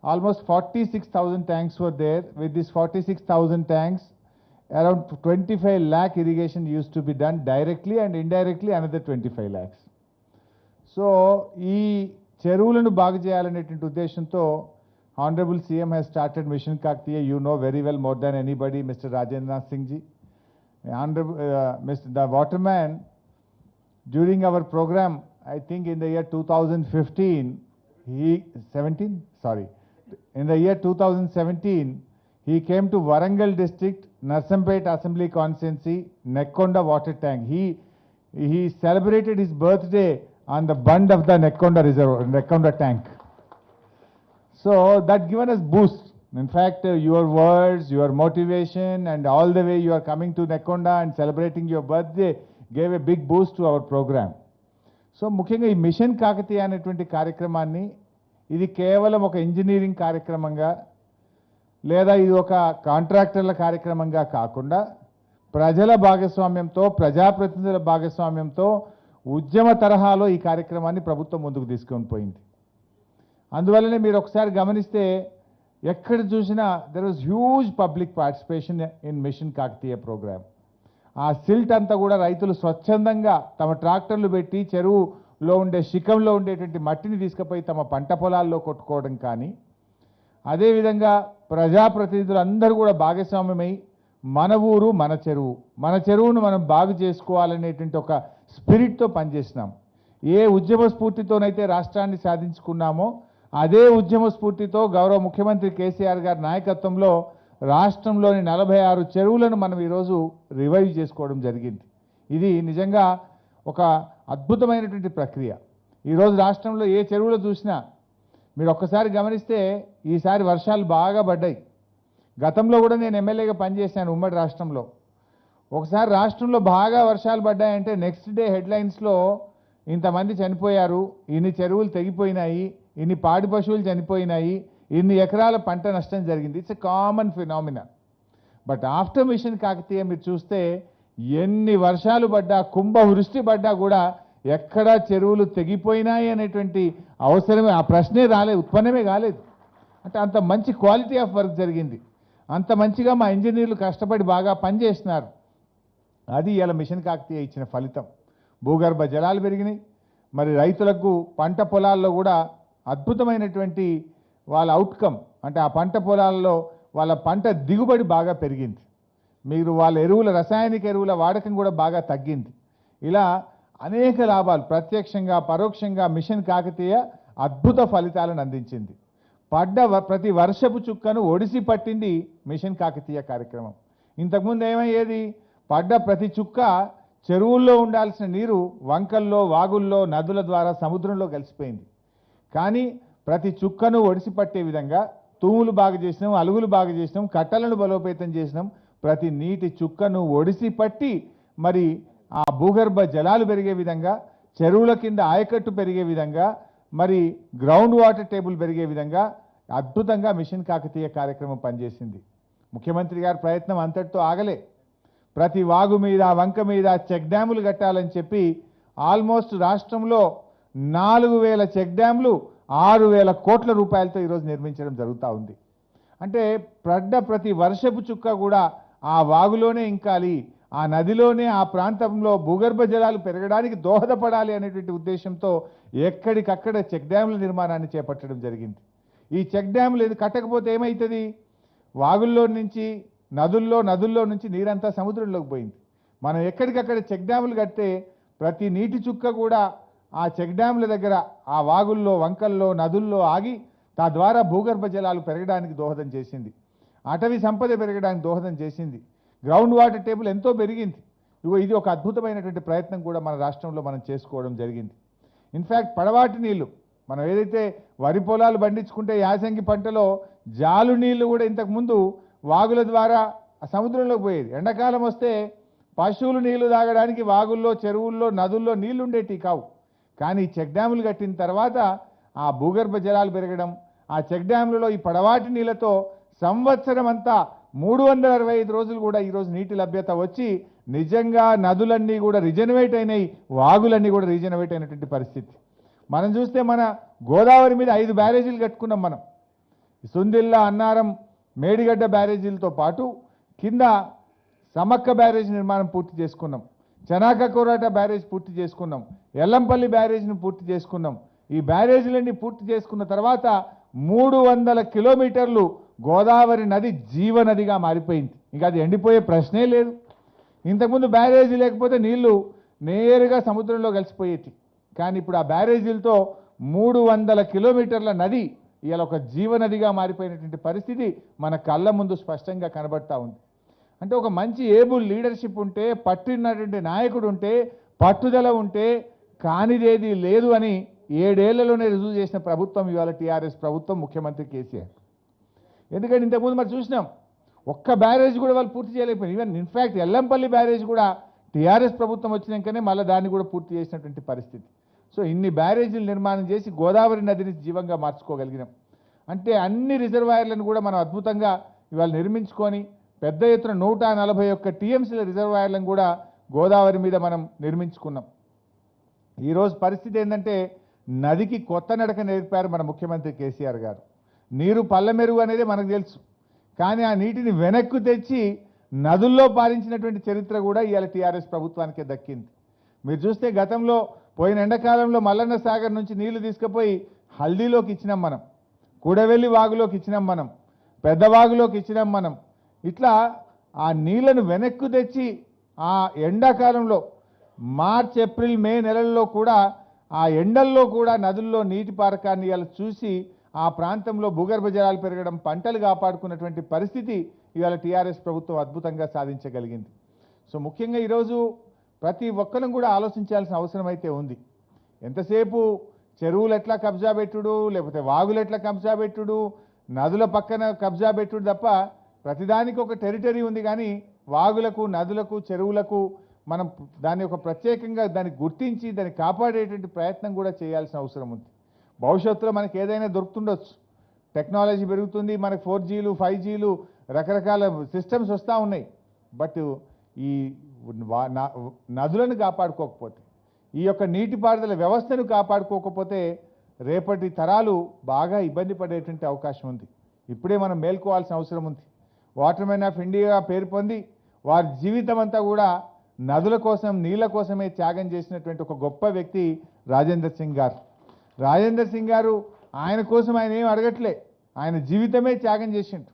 S5: almost 46,000 tanks were there. With these 46,000 tanks, around 25 lakh irrigation used to be done directly, and indirectly another 25 lakhs. So ఈ చెరువులను బాగు చేయాలనేటువంటి ఉద్దేశంతో Honorable CM has started Mission Kaktiya. You know very well, more than anybody, Mr. Rajendra Singh ji. The waterman, during our program, I think in the year 2015, in the year 2017, he came to Warangal district, Narsampet Assembly Constituency, Nekkonda water tank. He celebrated his birthday on the bund of the Nekkonda tank. So that given us boost. In fact, your words, your motivation, and all the way you are coming to Nekkonda and celebrating your birthday gave a big boost to our program. So ముఖ్యంగా ఈ machine Kakatiya అనేటువంటి కార్యక్రమాన్ని ఇది కేవలం ఒక engineering కార్యక్రమంగా లేదా ఇది ఒక కాంట్రాక్టర్ల కార్యక్రమంగా కాకుండా ప్రజల భాగస్వామ్యంతో, ప్రజాప్రతినిధుల భాగస్వామ్యంతో ఉద్యమ తరహాలో ఈ కార్యక్రమాన్ని ప్రభుత్వం ముందుకు తీసుకొని పోయింది. అందువల్లనే మీరు ఒకసారి గమనిస్తే ఎక్కడ చూసినా there was huge public participation in mission Kakatiya program. ఆ సిల్ట్ అంతా కూడా రైతులు స్వచ్ఛందంగా తమ ట్రాక్టర్లు పెట్టి చెరువులో ఉండే శిఖంలో ఉండేటువంటి మట్టిని తీసుకుపోయి తమ పంట పొలాల్లో కొట్టుకోవడం కానీ, అదేవిధంగా ప్రజాప్రతినిధులు అందరూ కూడా భాగస్వామ్యమై మన ఊరు మన చెరువును మనం బాగు చేసుకోవాలనేటువంటి ఒక స్పిరిట్తో పనిచేసినాం. ఏ ఉద్యమ స్ఫూర్తితోనైతే రాష్ట్రాన్ని సాధించుకున్నామో అదే ఉద్యమ స్ఫూర్తితో గౌరవ ముఖ్యమంత్రి కేసీఆర్ గారి నాయకత్వంలో రాష్ట్రంలోని 46 చెరువులను మనం ఈరోజు రివైవ్ చేసుకోవడం జరిగింది. ఇది నిజంగా ఒక అద్భుతమైనటువంటి ప్రక్రియ. ఈరోజు రాష్ట్రంలో ఏ చెరువులో చూసినా మీరు ఒక్కసారి గమనిస్తే ఈసారి వర్షాలు బాగా పడ్డాయి. గతంలో కూడా నేను ఎమ్మెల్యేగా పనిచేశాను ఉమ్మడి రాష్ట్రంలో. ఒకసారి రాష్ట్రంలో బాగా వర్షాలు పడ్డాయంటే నెక్స్ట్ డే హెడ్లైన్స్లో ఇంతమంది చనిపోయారు, ఇన్ని చెరువులు తెగిపోయినాయి, ఇన్ని పాడి పశువులు చనిపోయినాయి, ఇన్ని ఎకరాల పంట నష్టం జరిగింది. It's a common phenomena. But after mission Kakatiya మీరు చూస్తే ఎన్ని వర్షాలు పడ్డా, కుంభవృష్టి పడ్డా కూడా ఎక్కడా చెరువులు తెగిపోయినాయి అనేటువంటి అవసరమే, ఆ ప్రశ్నే ఉత్పన్నమే కాలేదు. అంటే అంత మంచి క్వాలిటీ ఆఫ్ వర్క్ జరిగింది. అంత మంచిగా మా ఇంజనీర్లు కష్టపడి బాగా పనిచేస్తున్నారు. అది ఇలా మిషన్ కాకతీయ ఇచ్చిన ఫలితం. భూగర్భ జలాలు పెరిగినాయి. మరి రైతులకు పంట పొలాల్లో కూడా అద్భుతమైనటువంటి వాళ్ళ అవుట్కమ్, అంటే ఆ పంట పొలాల్లో వాళ్ళ పంట దిగుబడి బాగా పెరిగింది. మీరు వాళ్ళ రసాయనిక ఎరువుల వాడకం కూడా బాగా తగ్గింది. ఇలా అనేక లాభాలు ప్రత్యక్షంగా పరోక్షంగా మిషన్ కాకతీయ అద్భుత ఫలితాలను అందించింది. ప్రతి వర్షపు చుక్కను ఒడిసి పట్టింది మిషన్ కాకతీయ కార్యక్రమం. ఇంతకుముందు ఏమయ్యేది, పడ్డ ప్రతి చుక్క చెరువుల్లో ఉండాల్సిన నీరు వంకల్లో, వాగుల్లో, నదుల ద్వారా సముద్రంలో కలిసిపోయింది. కానీ ప్రతి చుక్కను ఒడిసి పట్టే విధంగా తూములు బాగు చేసినాం, అలుగులు బాగు చేసినాం, కట్టలను బలోపేతం చేసినాం. ప్రతి నీటి చుక్కను ఒడిసి పట్టి మరి ఆ భూగర్భ జలాలు పెరిగే విధంగా, చెరువుల కింద ఆయకట్టు పెరిగే విధంగా, మరి గ్రౌండ్ వాటర్ టేబుల్ పెరిగే విధంగా అద్భుతంగా మిషన్ కాకతీయ కార్యక్రమం పనిచేసింది. ముఖ్యమంత్రి గారి ప్రయత్నం అంతటితో ఆగలే. ప్రతి వాగు మీద వంక మీద చెక్ డ్యాములు కట్టాలని చెప్పి ఆల్మోస్ట్ రాష్ట్రంలో 4000 చెక్ డ్యాములు 6000 కోట్ల రూపాయలతో ఈరోజు నిర్మించడం జరుగుతూ ఉంది. అంటే ప్రతి వర్షపు చుక్క కూడా ఆ వాగులోనే ఇంకాలి, ఆ నదిలోనే ఆ ప్రాంతంలో భూగర్భ జలాలు పెరగడానికి దోహదపడాలి అనేటువంటి ఉద్దేశంతో ఎక్కడికక్కడ చెక్ డ్యాముల నిర్మాణాన్ని చేపట్టడం జరిగింది. ఈ చెక్ డ్యాములు ఇది కట్టకపోతే ఏమవుతుంది? వాగుల్లో నుంచి నదుల్లో నుంచి నీరంతా సముద్రంలోకి పోయింది. మనం ఎక్కడికక్కడ చెక్ డ్యాములు కడితే ప్రతి నీటి చుక్క కూడా ఆ చెక్ డ్యాముల దగ్గర ఆ వాగుల్లో వంకల్లో నదుల్లో ఆగి తద్వారా భూగర్భ జలాలు పెరగడానికి దోహదం చేసింది, అటవీ సంపద పెరగడానికి దోహదం చేసింది, గ్రౌండ్ వాటర్ టేబుల్ ఎంతో పెరిగింది. ఇది ఒక అద్భుతమైనటువంటి ప్రయత్నం కూడా మన రాష్ట్రంలో మనం చేసుకోవడం జరిగింది. ఇన్ఫ్యాక్ట్ పడవాటి నీళ్లు మనం ఏదైతే వరి పొలాలు పండించుకుంటే యాసంగి పంటలో జాలు నీళ్లు కూడా ఇంతకుముందు వాగుల ద్వారా సముద్రంలోకి పోయేది. ఎండాకాలం వస్తే పశువులు నీళ్లు తాగడానికి వాగుల్లో చెరువుల్లో నదుల్లో నీళ్లు ఉండేటి కావు. కానీ చెక్ డ్యాములు కట్టిన తర్వాత ఆ భూగర్భ జలాలు పెరగడం, ఆ చెక్ డ్యాములలో ఈ పడవాటి నీళ్లతో సంవత్సరం అంతా 365 రోజులు కూడా ఈరోజు నీటి లభ్యత వచ్చి నిజంగా నదులన్నీ కూడా రిజనరేట్ అయినాయి, వాగులన్నీ కూడా రిజనరేట్ అయినటువంటి పరిస్థితి. మనం చూస్తే మన గోదావరి మీద 5 బ్యారేజీలు కట్టుకున్నాం మనం. సుందిల్ల, అన్నారం, మేడిగడ్డ బ్యారేజీలతో పాటు కింద సమక్క బ్యారేజ్ నిర్మాణం పూర్తి చేసుకున్నాం, చనాక కోరాట బ్యారేజ్ పూర్తి చేసుకున్నాం, ఎల్లంపల్లి బ్యారేజ్ను పూర్తి చేసుకున్నాం. ఈ బ్యారేజీలన్నీ పూర్తి చేసుకున్న తర్వాత 300 కిలోమీటర్లు గోదావరి నది జీవనదిగా మారిపోయింది. ఇంకా అది ఎండిపోయే ప్రశ్నే లేదు. ఇంతకుముందు బ్యారేజీ లేకపోతే నీళ్లు నేరుగా సముద్రంలో కలిసిపోయేటి. కానీ ఇప్పుడు ఆ బ్యారేజీలతో 300 కిలోమీటర్ల నది ఇవాళ ఒక జీవనదిగా మారిపోయినటువంటి పరిస్థితి మన కళ్ళ ముందు స్పష్టంగా కనబడతా ఉంది. అంటే ఒక మంచి ఏబుల్ లీడర్షిప్ ఉంటే, పట్టినటువంటి నాయకుడు ఉంటే, పట్టుదల ఉంటే కానిదేది లేదు అని 7 ఏళ్లలోనే రుజువు చేసిన ప్రభుత్వం ఇవాళ టీఆర్ఎస్ ప్రభుత్వం, ముఖ్యమంత్రి కేసీఆర్. ఎందుకంటే ఇంతకుముందు మరి చూసినాం, ఒక్క బ్యారేజ్ కూడా వాళ్ళు పూర్తి చేయలేకపోయింది. ఈవెన్ ఇన్ఫ్యాక్ట్ ఎల్లంపల్లి బ్యారేజ్ కూడా టీఆర్ఎస్ ప్రభుత్వం వచ్చినాకనే మళ్ళీ దాన్ని కూడా పూర్తి చేసినటువంటి పరిస్థితి. సో ఇన్ని బ్యారేజీలు నిర్మాణం చేసి గోదావరి నదిని జీవంగా మార్చుకోగలిగినాం. అంటే అన్ని రిజర్వాయర్లను కూడా మనం అద్భుతంగా ఇవాళ నిర్మించుకొని పెద్ద ఎత్తున 141 టీఎంసీల రిజర్వాయర్లను కూడా గోదావరి మీద మనం నిర్మించుకున్నాం. ఈరోజు పరిస్థితి ఏంటంటే నదికి కొత్త నడక నేర్పారు మన ముఖ్యమంత్రి కేసీఆర్ గారు. నీరు పల్లమెరుగు అనేది మనకు తెలుసు, కానీ ఆ నీటిని వెనక్కు తెచ్చి నదుల్లో పారించినటువంటి చరిత్ర కూడా ఇవాళ టీఆర్ఎస్ ప్రభుత్వానికే దక్కింది. మీరు చూస్తే గతంలో పోయిన ఎండాకాలంలో మల్లన్న సాగర్ నుంచి నీళ్లు తీసుకుపోయి హల్దీలోకి ఇచ్చినాం మనం, కూడవెల్లి వాగులోకి ఇచ్చినాం మనం, పెద్ద వాగులోకి ఇచ్చినాం మనం. ఇట్లా ఆ నీళ్లను వెనక్కు తెచ్చి ఆ ఎండాకాలంలో మార్చ్, ఏప్రిల్, మే నెలల్లో కూడా ఆ ఎండల్లో కూడా నదుల్లో నీటి పారకాన్ని ఇవాళ చూసి ఆ ప్రాంతంలో భూగర్భ జలాలు పెరగడం, పంటలు కాపాడుకున్నటువంటి పరిస్థితి ఇవాళ టీఆర్ఎస్ ప్రభుత్వం అద్భుతంగా సాధించగలిగింది. సో ముఖ్యంగా ఈరోజు ప్రతి ఒక్కరం కూడా ఆలోచించాల్సిన అవసరం అయితే ఉంది. ఎంతసేపు చెరువులు ఎట్లా కబ్జా పెట్టుడు, లేకపోతే వాగులు ఎట్లా కబ్జా పెట్టుడు, నదుల పక్కన కబ్జా పెట్టుడు తప్ప ప్రతిదానికి ఒక టెరిటరీ ఉంది. కానీ వాగులకు, నదులకు, చెరువులకు మనం దాన్ని ఒక ప్రత్యేకంగా దాన్ని గుర్తించి దాన్ని కాపాడేటువంటి ప్రయత్నం కూడా చేయాల్సిన అవసరం ఉంది. భవిష్యత్తులో మనకి ఏదైనా దొరుకుతుండొచ్చు, టెక్నాలజీ పెరుగుతుంది, మనకి 4Gలు 5Gలు రకరకాల సిస్టమ్స్ వస్తూ ఉన్నాయి. బట్ ఈ నదులను కాపాడుకోకపోతే, ఈ యొక్క నీటిపారుదల వ్యవస్థను కాపాడుకోకపోతే రేపటి తరాలు బాగా ఇబ్బంది పడేటువంటి అవకాశం ఉంది. ఇప్పుడే మనం మేల్కోవాల్సిన అవసరం ఉంది. వాటర్మెన్ ఆఫ్ ఇండియా పేరు పొంది వారి జీవితం అంతా కూడా నదుల కోసం, నీళ్ల కోసమే త్యాగం చేసినటువంటి ఒక గొప్ప వ్యక్తి రాజేందర్ సింగ్ గారు. రాజేందర్ సింగ్ గారు ఆయన కోసం ఆయన ఏం అడగట్లే, ఆయన జీవితమే త్యాగం చేసిండు.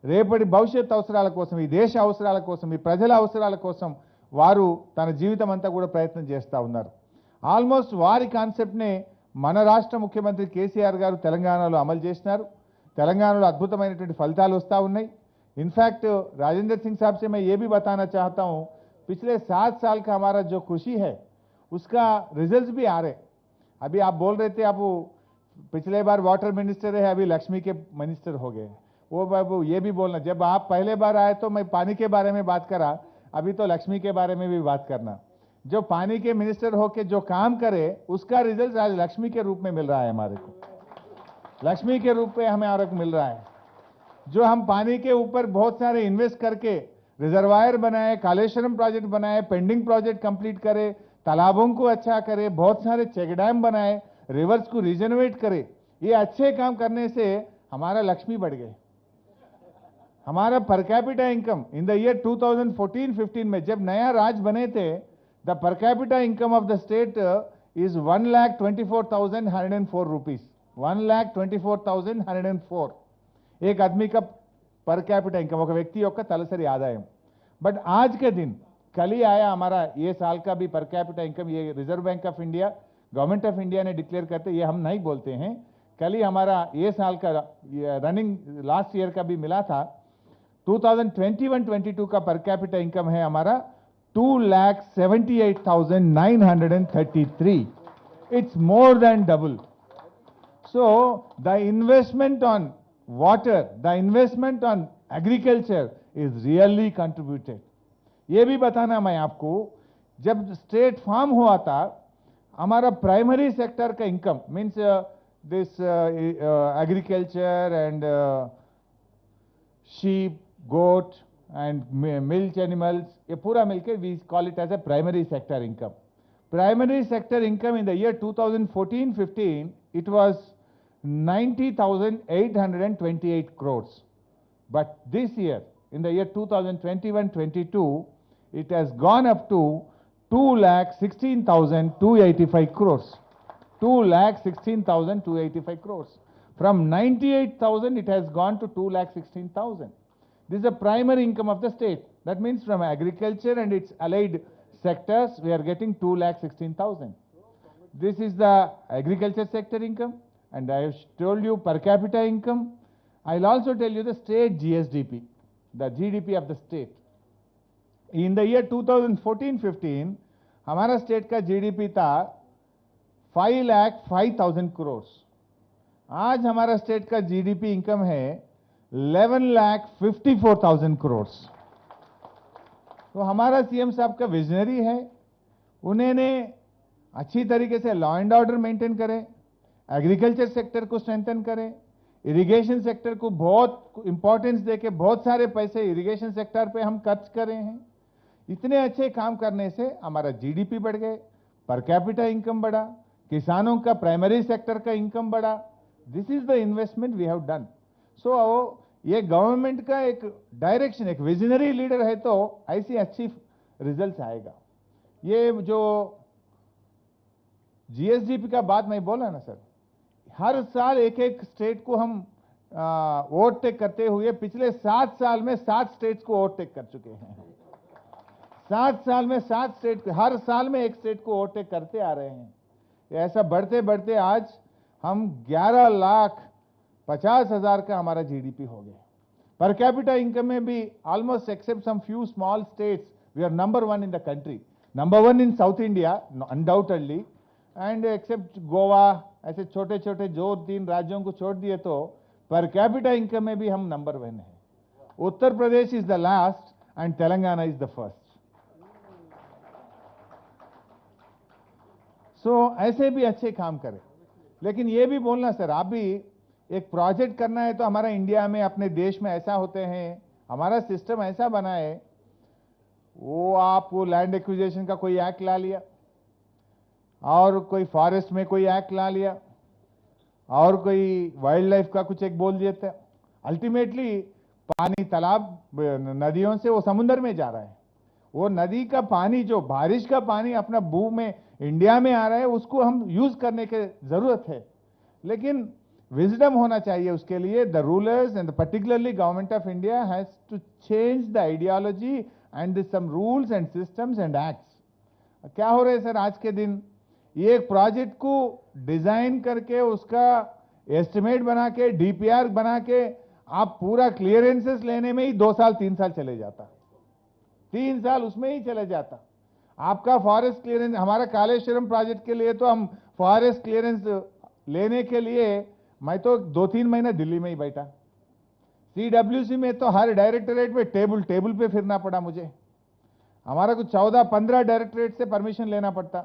S5: రేపటి భవిష్యత్ అవసరాల కోసం, ఈ దేశ అవసరాల కోసం, ఈ ప్రజల అవసరాల కోసం వారు తన జీవితం అంతా కూడా ప్రయత్నం చేస్తూ ఉన్నారు. ఆల్మోస్ట్ వారి కాన్సెప్ట్నే మన రాష్ట్ర ముఖ్యమంత్రి కేసీఆర్ గారు తెలంగాణలో అమలు చేసినారు. తెలంగాణలో అద్భుతమైనటువంటి ఫలితాలు వస్తూ ఉన్నాయి. इनफैक्ट राजेंद्र सिंह साहब से मैं ये भी बताना चाहता हूँ, पिछले 7 साल का हमारा जो खुशी है उसका रिजल्ट्स भी आ रहे। अभी आप बोल रहे थे, आप पिछले बार वाटर मिनिस्टर है, अभी लक्ष्मी के मिनिस्टर हो गए। वो बाबू ये भी बोलना, जब आप पहले बार आए तो मैं पानी के बारे में बात करा, अभी तो लक्ष्मी के बारे में भी बात करना। जो पानी के मिनिस्टर होके जो काम करे उसका रिजल्ट आज लक्ष्मी के रूप में मिल रहा है हमारे को, लक्ष्मी के रूप में हमें और मिल रहा है। जो हम पानी के ऊपर बहुत सारे इन्वेस्ट करके रिजर्वायर बनाए, कालेश्वरम प्रोजेक्ट बनाए, पेंडिंग प्रोजेक्ट कंप्लीट करे, तालाबों को अच्छा करे, बहुत सारे चेक डैम बनाए, रिवर्स को रिजनरेट करे। ये अच्छे काम करने से हमारा लक्ष्मी बढ़ गए। हमारा per capita income in the year 2014-15 में जब नया राज्य बने थे, the per capita income of the state is 1,24,104 rupees. 1,24,104 एक आदमी का पर कैपिटा इनकम, ఒక వ్యక్తి యొక్క తలసరి ఆదాయం। बट आज के दिन कल ही आया हमारा ये साल का भी पर कैपिटा इनकम, ये reserve bank of India, government of India ने डिक्लेयर करते, ये हम नहीं बोलते हैं। कल ही हमारा ये साल का रनिंग लास्ट ईयर का भी मिला था। 2021-22 का पर कैपिटा इनकम है हमारा 2,78,933। It's more than double. So the investment on water, the investment on agriculture is really contributed. ये भी बताना मैं आपको, जब स्टेट फार्म हुआ था, हमारा प्राइमरी सेक्टर का income means this agriculture and sheep, goat and milk animals, ये पूरा मिलकर we call it as a primary sector income. Primary sector income in the year 2014-15 it was 90,828 crores, but this year in the year 2021-22 it has gone up to 2,16,285 crores. 2,16,285 crores. From 98,000 it has gone to 2,16,000. This is the primary income of the state. That means from agriculture and its allied sectors we are getting 2,16,000. This is the agriculture sector income, and I have told you per capita income. I'll also tell you the state GSDP, the GDP of the state. In the year 2014-15 हमारा state का GDP था 5,05,000 crores। आज हमारा state का GDP income है 11,54,000 crores। तो हमारा CM साहब का विजनरी है, उन्होंने अच्छी तरीके से लॉ एंड ऑर्डर मेंटेन करें, एग्रीकल्चर सेक्टर को स्ट्रेंथन करें, इरिगेशन सेक्टर को बहुत इंपॉर्टेंस देके बहुत सारे पैसे इरिगेशन सेक्टर पे हम खर्च कर रहे हैं। इतने अच्छे काम करने से हमारा जीडीपी बढ़ गए, पर कैपिटा इनकम बढ़ा, किसानों का प्राइमरी सेक्टर का इनकम बढ़ा। This is the investment we have done. So ये गवर्नमेंट का एक डायरेक्शन, एक विजनरी लीडर है तो ऐसी अच्छी रिजल्ट्स आएगा। ये जो जीएसडीपी का बात मैं बोला ना सर, हर साल एक एक स्टेट को हम ओवरटेक करते हुए पिछले 7 साल में 7 स्टेट्स को ओवरटेक कर चुके हैं। 7 साल में 7 स्टेट, हर साल में एक स्टेट को ओवरटेक करते आ रहे हैं। ऐसा बढ़ते बढ़ते आज हम 11,50,000 का हमारा जीडीपी हो गया। पर कैपिटा इनकम में भी almost except some few small states we are number 1 in the country, number 1 in south India undoubtedly, and except Goa, ऐसे छोटे छोटे जो 3 राज्यों को छोड़ दिए तो पर कैपिटा इनकम में भी हम नंबर 1 है। Uttar Pradesh is the last and Telangana is the first. So ऐसे भी अच्छे काम करें, लेकिन ये भी बोलना सर, आप भी एक प्रोजेक्ट करना है तो हमारा इंडिया में अपने देश में ऐसा होते हैं, हमारा सिस्टम ऐसा बना है, वो आपको लैंड एक्विजिशन का कोई एक्ट ला लिया और कोई फॉरेस्ट में कोई एक्ट ला लिया और कोई वाइल्ड लाइफ का कुछ एक बोल देते, अल्टीमेटली पानी तालाब नदियों से वो समुद्र में जा रहा है। वो नदी का पानी, जो बारिश का पानी अपना भू में इंडिया में आ रहा है, उसको हम यूज करने की जरूरत है, लेकिन विजडम होना चाहिए उसके लिए। The rulers and particularly government of India has to change the ideology and some rules and systems and acts. क्या हो रहा है सर आज के दिन, ये एक प्रोजेक्ट को डिजाइन करके उसका एस्टिमेट बना के डीपीआर बना के आप पूरा क्लियरेंसेस लेने में ही 2 साल 3 साल चले जाता, 3 साल उसमें ही चले जाता। आपका फॉरेस्ट क्लियरेंस, हमारा कालेश्वरम प्रोजेक्ट के लिए तो हम फॉरेस्ट क्लियरेंस लेने के लिए मैं तो 2-3 महीना दिल्ली में ही बैठा। सीडब्ल्यूसी में तो हर डायरेक्टरेट पे टेबल पे फिरना पड़ा मुझे। हमारा कुछ 14-15 डायरेक्टरेट से परमिशन लेना पड़ता,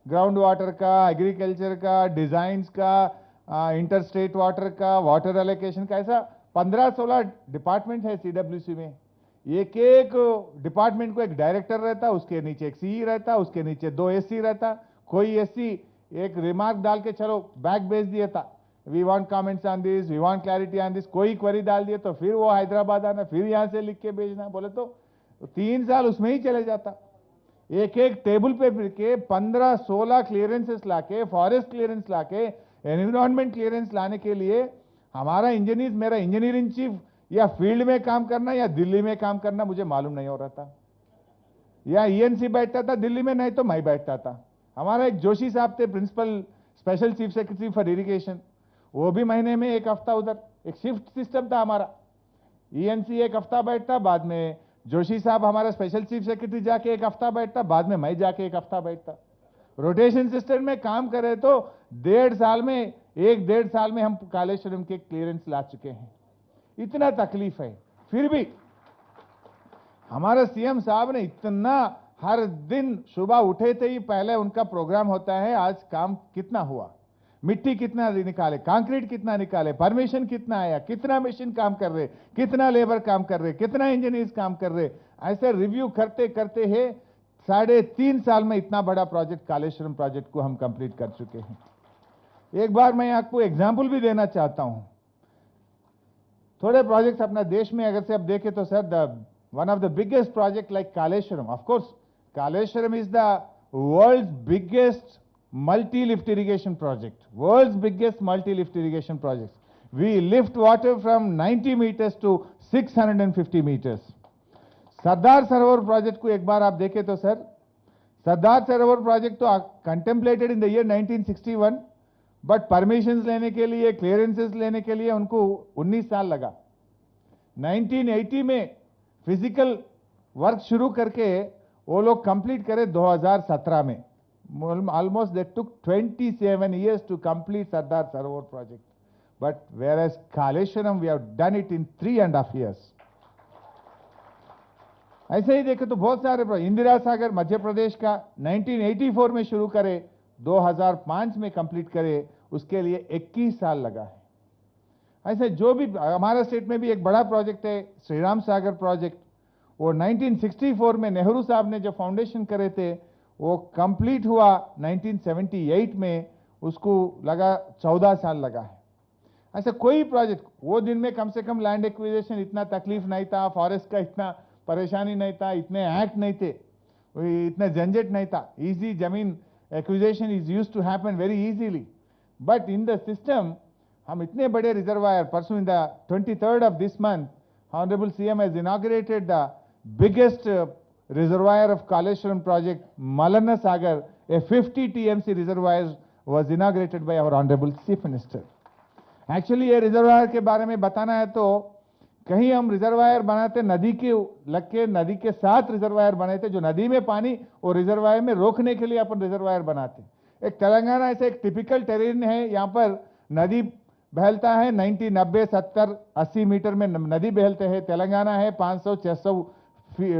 S5: ग्राउंड वाटर का, एग्रीकल्चर का, डिजाइन्स का, इंटर स्टेट वाटर का, वाटर एलोकेशन का, ऐसा 15-16 डिपार्टमेंट है सीडब्ल्यूसी में। एक एक डिपार्टमेंट को एक डायरेक्टर रहता, उसके नीचे एक सीई रहता, उसके नीचे 2 एससी रहता। कोई एससी एक रिमार्क डाल के चलो बैक भेज दिया था, we want comments on this, we want clarity on this, कोई क्वेरी डाल दिया तो फिर वो हैदराबाद आना, फिर यहां से लिख के भेजना, बोले तो 3 साल उसमें ही चले जाता। एक एक टेबल पे फिर के 15-16 क्लियरेंसेस लाके, फॉरेस्ट क्लियरेंस लाके, एनवायरमेंट क्लियरेंस लाने के लिए हमारा इंजीनियर, मेरा इंजीनियर इन चीफ या फील्ड में काम करना या दिल्ली में काम करना मुझे मालूम नहीं हो रहा था। या ईएनसी बैठता था दिल्ली में, नहीं तो मैं बैठता था। हमारा एक जोशी साहब थे principal special chief secretary for irrigation, वो भी महीने में एक हफ्ता उधर, एक शिफ्ट सिस्टम था हमारा। ईएनसी एक हफ्ता बैठता, बाद में जोशी साहब हमारा स्पेशल चीफ सेक्रेटरी जाके एक हफ्ता बैठता, बाद में मैं जाके एक हफ्ता बैठता। रोटेशन सिस्टम में काम करे तो 1.5 साल में, 1-1.5 साल में हम कालेश्वरम के क्लियरेंस ला चुके हैं। इतना तकलीफ है, फिर भी हमारे सीएम साहब ने इतना, हर दिन सुबह उठे थे ही पहले उनका प्रोग्राम होता है, आज काम कितना हुआ, मिट्टी कितना निकाले, कंक्रीट कितना निकाले, परमिशन कितना आया, कितना मशीन काम कर रहे, कितना लेबर काम कर रहे, कितना इंजीनियर्स काम कर रहे, ऐसे रिव्यू करते करते है 3.5 साल में इतना बड़ा प्रोजेक्ट, कालेश्वरम प्रोजेक्ट को हम कंप्लीट कर चुके हैं। एक बार मैं आपको एग्जाम्पल भी देना चाहता हूं। थोड़े प्रोजेक्ट्स अपना देश में अगर से आप देखें तो sir, one of the biggest project like Kaleshwaram, of course, Kaleshwaram is the world's biggest multi-lift irrigation project, world's biggest multi-lift irrigation project. We lift water from 90 meters to 650 meters. Sardar Sarovar project को एक बार आप देखें तो sir, सरदार Sarovar project तो contemplated in the year 1961, but permissions लेने के लिए, clearances लेने के लिए उनको 19 साल लगा। 1980 में फिजिकल वर्क शुरू करके वो लोग कंप्लीट करे 2017 में। Almost they took 27 years to complete Sardar Sarovar project, but where as Kaleshwaram we have done it in 3.5 years। ऐसे ही देखे तो बहुत सारे प्रोजेक्ट, इंदिरा सागर मध्य प्रदेश का 1984 में शुरू करे, 2005 में कंप्लीट करे, उसके लिए 21 साल लगा है। ऐसे जो भी हमारे स्टेट में भी एक बड़ा प्रोजेक्ट है श्रीराम सागर प्रोजेक्ट, वो 1964 में नेहरू साहब ने जो फाउंडेशन करे थे वो कंप्लीट हुआ 1978 में, उसको लगा 14 साल लगा है। ऐसा कोई प्रोजेक्ट, वो दिन में कम से कम लैंड एक्विजिशन इतना तकलीफ नहीं था, फॉरेस्ट का इतना परेशानी नहीं था, इतने एक्ट नहीं थे, इतना झंझट नहीं था, इजी जमीन acquisition is used to happen very easily. But in the system हम इतने बड़े रिजर्वायर, परसों in the 23rd of this month, Honorable CM has inaugurated the biggest reservoir of Kaleshwaram project, Malana Sagar, a 50 TMC reservoir was inaugurated by our Honorable Chief Minister. Actually ये reservoir के बारे में बताना है तो कहीं हम रिजर्वायर बनाते नदी के लग के, नदी के साथ रिजर्वायर बनाए थे, जो नदी में पानी और रिजर्वायर में रोकने के लिए अपन रिजर्वायर बनाते। एक तेलंगाना ऐसे एक टिपिकल टेरेन है, यहाँ पर नदी बहलता है 90, 90, 70, 80 मीटर में नदी बहलते हैं। तेलंगाना है 500-600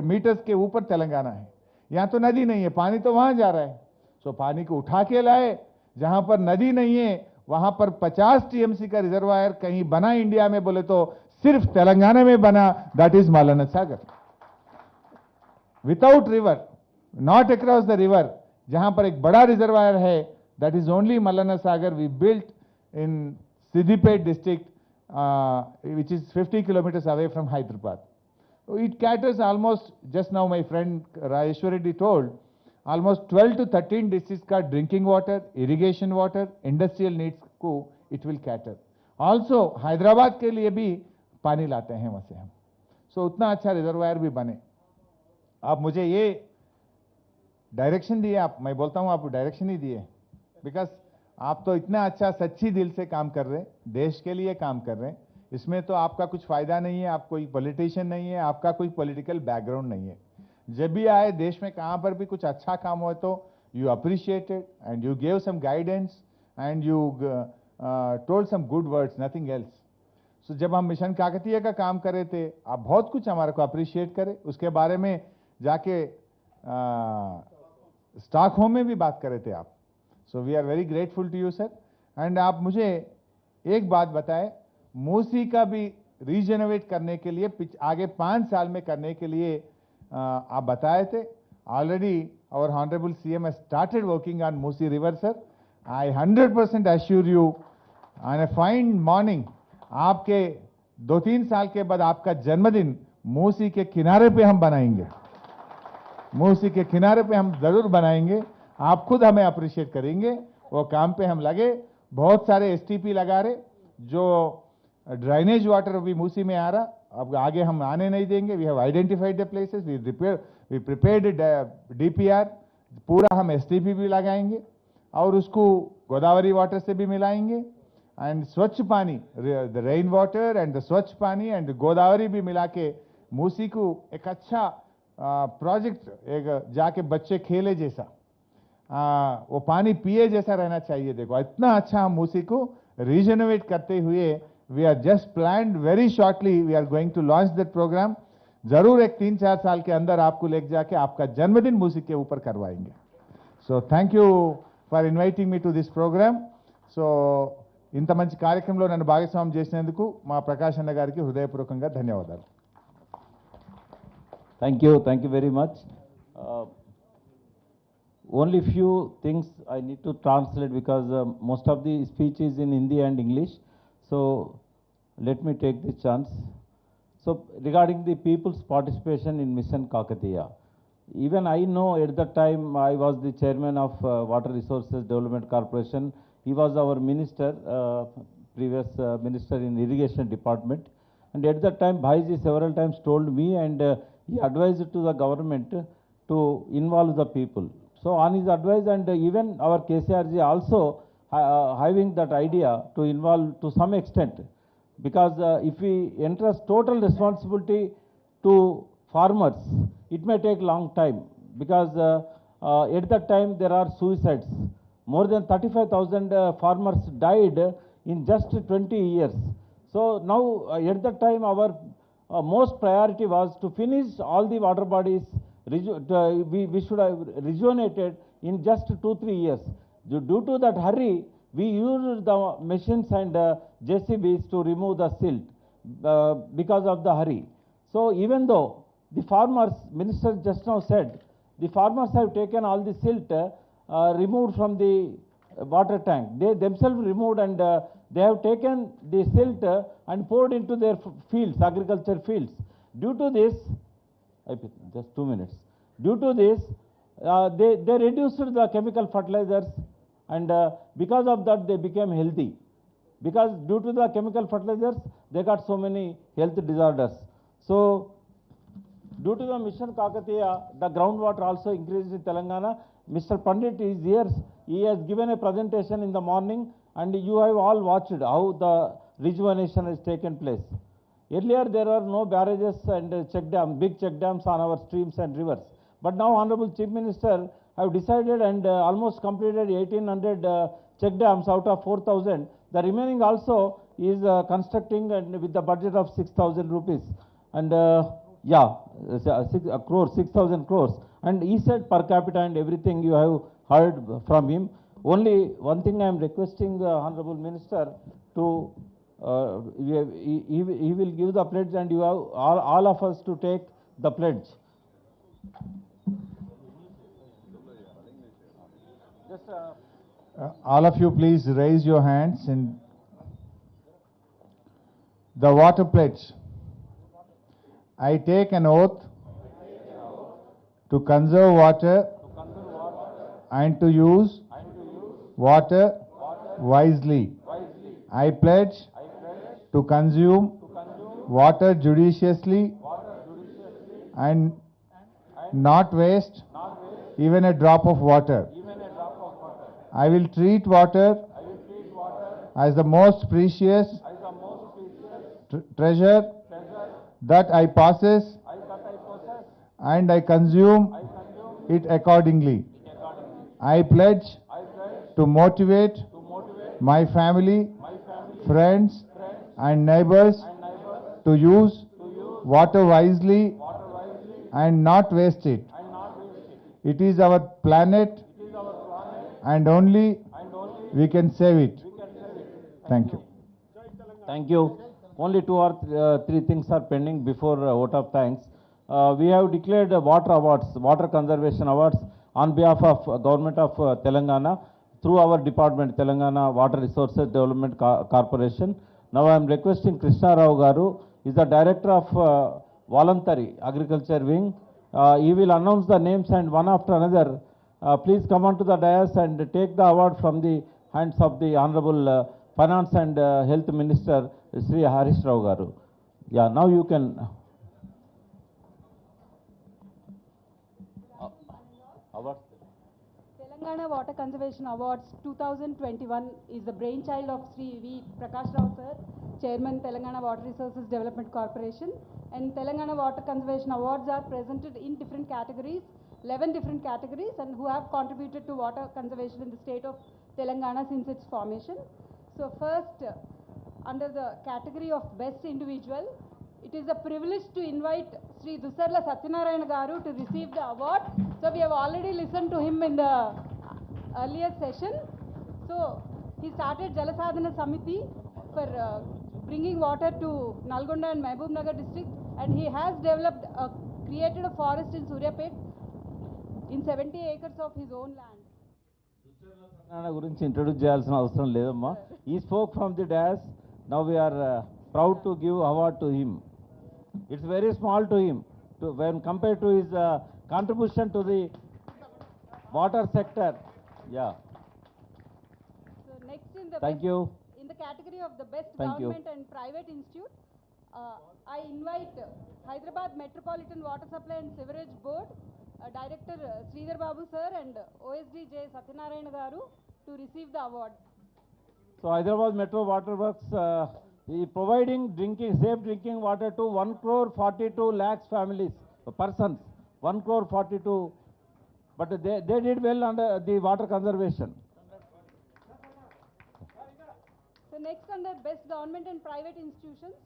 S5: मीटर्स के ऊपर तेलंगाना है, यहाँ तो नदी नहीं है, पानी तो वहां जा रहा है। सो पानी को उठा के लाए, जहां पर नदी नहीं है वहां पर 50 टीएमसी का रिजर्वायर कहीं बना इंडिया में बोले तो सिर्फ तेलंगाना में बना, that is Mallanna Sagar. Without river, not across the river, जहां पर एक बड़ा रिजर्वायर है, that is only Mallanna Sagar we built in Siddipet district, which is 50 kilometers away from Hyderabad. So it caters almost, just now my friend Rayeshwar Reddy told, almost 12 to 13 districts का drinking water, irrigation water, industrial needs को it will cater. Also Hyderabad के लिए भी पानी लाते हैं वहाँ से हम। So उतना अच्छा रिजर्वायर भी बने। आप मुझे ये डायरेक्शन दिए, आप, मैं बोलता हूँ आप डायरेक्शन ही दिए, बिकॉज आप तो इतना अच्छा सच्ची दिल से काम कर रहे हैं, देश के लिए काम कर रहे हैं, इसमें तो आपका कुछ फायदा नहीं है, आप कोई पॉलिटिशियन नहीं है, आपका कोई पॉलिटिकल बैकग्राउंड नहीं है। जब भी आए देश में कहाँ पर भी कुछ अच्छा काम हो तो you appreciated and you gave some guidance and you told some good words, nothing else. So जब हम मिशन काकतीय का काम कर रहे थे, आप बहुत कुछ हमारे को अप्रिशिएट करे, उसके बारे में जाके स्टॉकहोम में भी बात कर रहे थे आप। So we are very grateful to you sir. And आप मुझे एक बात बताएं, मूसी का भी रीजनरेट करने के लिए आगे 5 साल में करने के लिए आप बताए थे. Already our Honorable CM has started working on Musi River, sir. I 100% assure you, on a fine morning, आपके 2-3 साल के बाद आपका जन्मदिन मूसी के किनारे पे हम बनाएंगे. मूसी के किनारे पे हम जरूर बनाएंगे. आप खुद हमें अप्रिशिएट करेंगे. वो काम पे हम लगे. बहुत सारे एसटीपी लगा रहे, जो ड्राइनेज वाटर भी मूसी में आ रहा. अब आगे हम आने नहीं देंगे. We have identified the places, we prepared DPR. पूरा हम एसटीपी भी लगाएंगे और उसको गोदावरी वाटर से भी मिलाएंगे. एंड स्वच्छ पानी, the rain water and the स्वच्छ पानी एंड गोदावरी भी मिला के मूसी को एक अच्छा प्रोजेक्ट, एक जाके बच्चे खेले जैसा, वो पानी पिए जैसा रहना चाहिए. देखो इतना अच्छा हम मूसी को रीजनरेट करते हुए, we are just planned very shortly, we are going to launch that program. जरूर एक 3-4 साल के अंदर आपको लेके जाके आपका जन्मदिन मूसी के ऊपर करवाएंगे. So thank you for inviting me to this program. So ఇంత మంచి కార్యక్రమంలో నన్ను భాగస్వామ్యం చేసినందుకు మా ప్రకాష్ అన్న గారికి హృదయపూర్వకంగా ధన్యవాదాలు.
S2: Thank you very much. Only few things I need to translate because most of the speech is in Hindi and English. So let me take this chance. So regarding the people's participation in Mission Kakatiya, even I know at that time I was the chairman of Water Resources Development Corporation. He was our minister, previous minister in Irrigation Department. And at that time, Bhaiji several times told me and he advised to the government to involve the people. So on his advice and even our KCRG also having that idea to involve to some extent. Because if we entrust total responsibility to farmers, it may take long time because at that time there are suicides. More than 35,000 farmers died in just 20 years. So now at that time our most priority was to finish all the water bodies. We should have rejuvenated in just 2-3 years. Due to that hurry, we used the machines and JCBs to remove the silt because of the hurry. So even though the farmers, minister just now said, the farmers have taken all the silt removed from the water tank. They themselves removed and they have taken the silt and poured into their fields, agriculture fields. Due to this, just 2 minutes. Due to this, they reduced the chemical fertilizers and because of that they became healthy. Because due to the chemical fertilizers, they got so many health disorders. So due to the Mission Kakatiya, the groundwater also increased in Telangana. Mr. Pandit is here. He has given a presentation in the morning and you have all watched how the rejuvenation has taken place. Earlier there are no barrages and big check dams on our streams and rivers. But now Honorable Chief Minister have decided and almost completed 1,800 check dams out of 4,000. The remaining also is constructing and with the budget of 6,000 rupees. And 6,000 crores. And he said per capita and everything you have heard from him. Only one thing I am requesting the Honorable Minister to, he will give the pledge and you have all of us to take the pledge. Just
S5: all of you please raise your hands in the water pledge. I take an oath to conserve water and to use water wisely. I pledge to consume water judiciously and not waste even a drop of water. I will treat water as the most precious treasure that I possess and I consume it accordingly. I pledge to motivate my family, friends and neighbors to use water wisely and not waste it. It is our planet and only we can save it. Thank you.
S2: Thank you. only two or three things are pending before vote of thanks. We have declared water awards, water conservation awards on behalf of Government of Telangana through our department, Telangana Water Resources Development Corporation. Now I am requesting Krishna Rao Garu, is the Director of Voluntary Agriculture Wing. He will announce the names and one after another. Please come on to the dais and take the award from the hands of the Honorable Finance and Health Minister, Sri Harish Rao Garu. Yeah, now you can. Awards.
S6: Telangana Water Conservation Awards 2021 is the brainchild of Sri V. Prakash Rao sir, Chairman Telangana Water Resources Development Corporation. And Telangana Water Conservation Awards are presented in different categories, 11 different categories, and who have contributed to water conservation in the state of Telangana since its formation. So first, under the category of Best Individual, it is a privilege to invite Sri Dusarla Satyanarayana Garu to receive the award. So we have already listened to him in the earlier session. So he started Jalasadhana Samiti for bringing water to Nalgonda and Mehboob Nagar district, and he has developed, created a forest in Suryapet in 70 acres of his own land.
S2: గురించి introduce చేయాల్సిన అవసరం లేదమ్మా. He spoke from the dais. Now we are proud to give award to him. It's very small to him when compared to his contribution to the water sector. Yeah.
S6: So next in the
S2: Thank you.
S6: In the category of the Best
S2: Thank you.
S6: Government and Private Institute, I invite Hyderabad Metropolitan Water Supply and Sewerage Board Director Sridhar Babu sir and OSD J. Satyanarayana Garu to receive the award.
S2: So Hyderabad Metro Water Works providing safe drinking water to 1,42 lakhs families, persons, 1,42, but they did well under the water conservation.
S6: So next under Best Government and Private Institutions,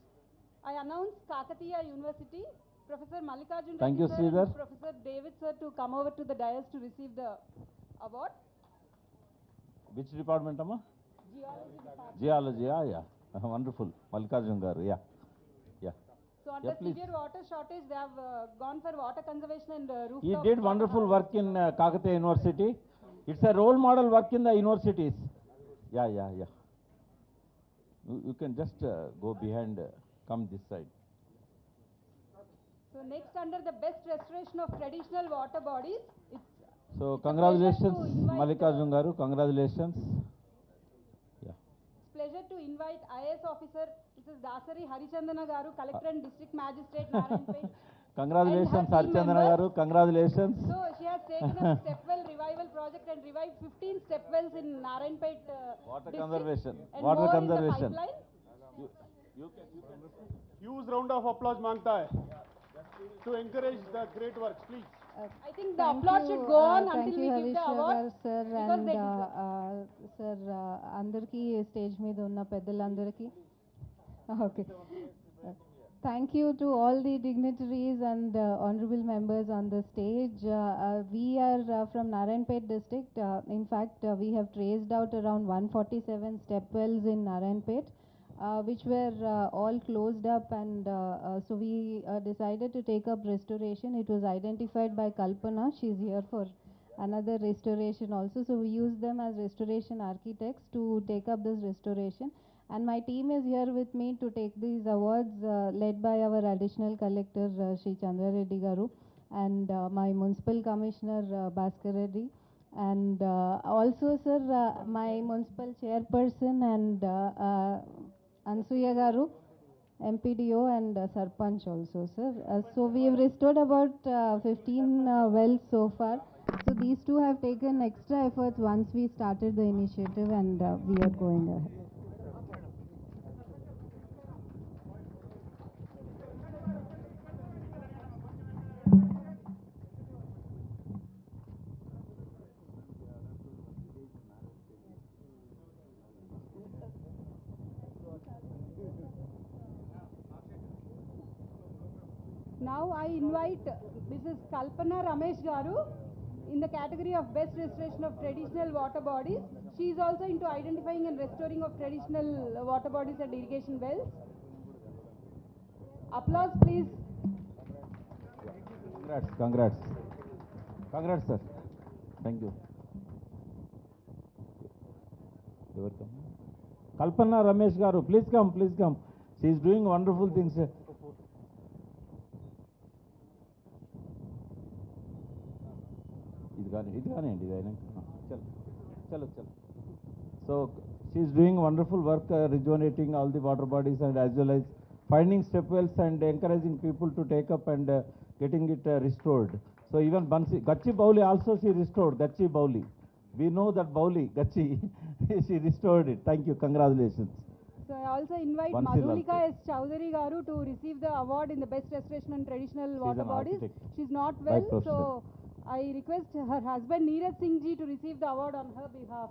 S6: I announce Kakatiya University, Professor Mallikarjun
S2: Thank you,
S6: Reddy sir
S2: Sridhar.
S6: and Professor David sir to come over to the dais to receive the award.
S2: Which department, Amma?
S6: Geology Department.
S2: Geology, yeah. Wonderful. Mallikarjun Garu, yeah.
S6: So under
S2: please.
S6: severe water shortage, they have gone for water conservation and rooftop.
S2: He did wonderful work in Kakatiya University. It's a role model work in the universities. Yeah. You can just go behind, come this side.
S6: So next under the Best Restoration of Traditional Water Bodies,
S2: So
S6: it's a
S2: congratulations,
S6: pleasure to invite,
S2: Mallikarjun Garu. Congratulations. Yeah.
S6: It's pleasure to invite IAS officer Mrs. Dasari Harichandana Garu, Collector and District Magistrate Narayanpet.
S2: Congratulations,
S6: And her team
S2: Harichandana
S6: members.
S2: Garu. Congratulations.
S6: So she has taken up stepwell revival project and revived 15 stepwells in Narayanpet
S2: Water
S6: district,
S2: conservation.
S6: and
S2: Water
S6: more
S2: conservation.
S6: in the pipeline.
S2: You can.
S1: Huge round of applause मांगता है to encourage the great works, please.
S6: I think the applause should go on
S3: thank
S6: until
S3: you,
S6: we give the
S3: Harish
S6: award.
S3: Rao sir,
S6: because
S3: and
S6: they deserve.
S3: sir, అందరికీ stage మీద ఉన్న పెద్దలందరికీ okay Thank you to all the dignitaries and honorable members on the stage. We are from Narayanpet district. In fact, we have traced out around 147 step wells in Narayanpet, which were all closed up, and so we decided to take up restoration. It was identified by Kalpana. She's here for another restoration also. So we used them as restoration architects to take up this restoration. And my team is here with me to take these awards, led by our additional collector, Sri Chandra Reddy Garu, and my municipal commissioner, Bhaskar Reddy, and also, sir, my municipal chairperson and Ansuya Garu, MPDO, and Sarpanch also, sir. So we have restored about 15 wells so far. So these two have taken extra efforts once we started the initiative, and we are going ahead.
S6: Now I invite Mrs. Kalpana Ramesh Garu in the category of Best Restoration of Traditional Water Bodies. She is also into identifying and restoring of traditional water bodies and irrigation wells. Applause, please.
S2: Congrats, congrats. Congrats, sir. Thank you. You are coming. Kalpana Ramesh Garu, please come, please come. She is doing wonderful things. So she is doing wonderful work, rejuvenating all the water bodies and as well as finding step wells and encouraging people to take up and getting it restored. So even Gachi Bauli also she restored, Gachi Bauli. We know that Bauli, Gachi, she restored it. Thank you, congratulations.
S6: So I also invite
S2: Bansil
S6: Madhulika
S2: also.
S6: S. Chowdhury Garu to receive the award in the Best Restoration and Traditional Water
S2: an
S6: Bodies.
S2: architect
S6: She's not
S2: by
S6: well,
S2: profession.
S6: so I request her husband Neeraj Singh ji to receive the award on her behalf.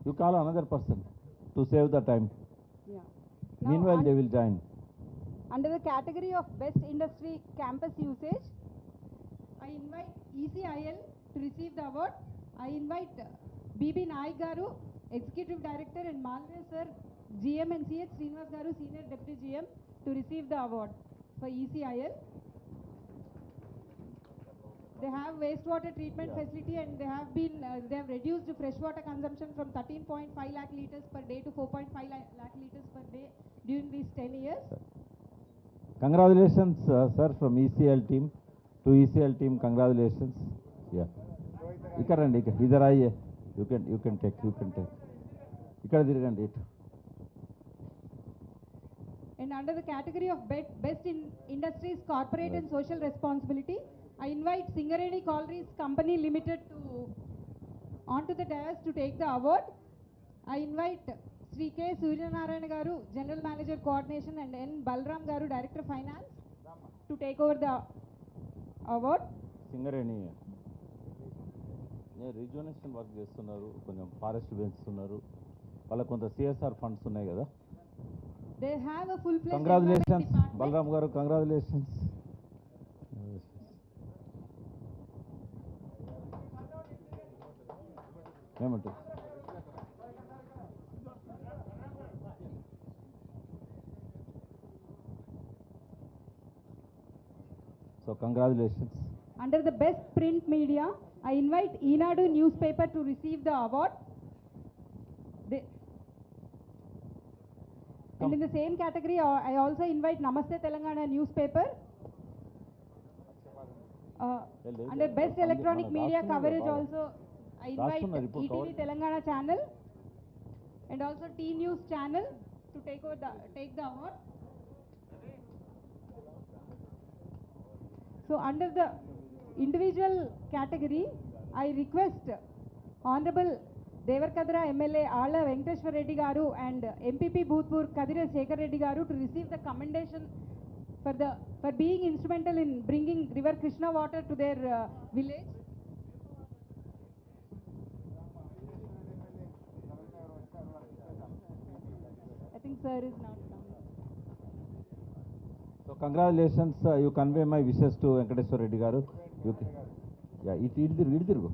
S2: You call another person to save the time.
S6: Yeah. Now,
S2: Meanwhile, they will join.
S6: under the category of Best Industry Campus Usage, I invite ECIL to receive the award. I invite BB Naik Garu, Executive Director, and Malviya Sir, GM and CH Srinivas Garu, Senior Deputy GM, to receive the award for ECIL. They have wastewater treatment facility and they have reduced freshwater consumption from 13.5 lakh liters per day to 4.5 lakh liters per day during these 10 years.
S2: Congratulations, sir, from ECL team. To ECL team, congratulations. Yeah. Ikarandi, either I, you can take. Ikkada dirigandi it.
S6: And under the category of Best in Industries Corporate and Social Responsibility, I invite Singareni Collieries Company Limited onto the dais to take the award. I invite Sri K. Suryanarayana Garu, General Manager Coordination, and N. Balram Garu, Director Finance, to take over the award.
S2: Singareni. Rejuvenation work చేస్తున్నారు, కొంచెం forest పెంచుతున్నారు, వాళ్ళకు కొంత CSR funds ఉన్నాయి కదా.
S6: They have a full-fledged
S2: Congratulations,
S6: department.
S2: Balram garu, congratulations. ఏమంటారు? So congratulations.
S6: Under the Best Print Media, I invite Enadu newspaper to receive the award. And in the same category, I also invite Namaste Telangana newspaper. Under Best Electronic Media coverage also, I invite ETV Telangana channel and also T News channel to take the award. So under the individual category, I request Honorable Devarkadra MLA Ala Venkateshwar Reddy Garu and MPP Bhutpur Kadira Shekhar Reddy Garu to receive the commendation for being instrumental in bringing River Krishna water to their village. I think sir is not coming.
S2: So congratulations, you convey my wishes to Venkateshwar Reddy Garu. Yeah, idiru.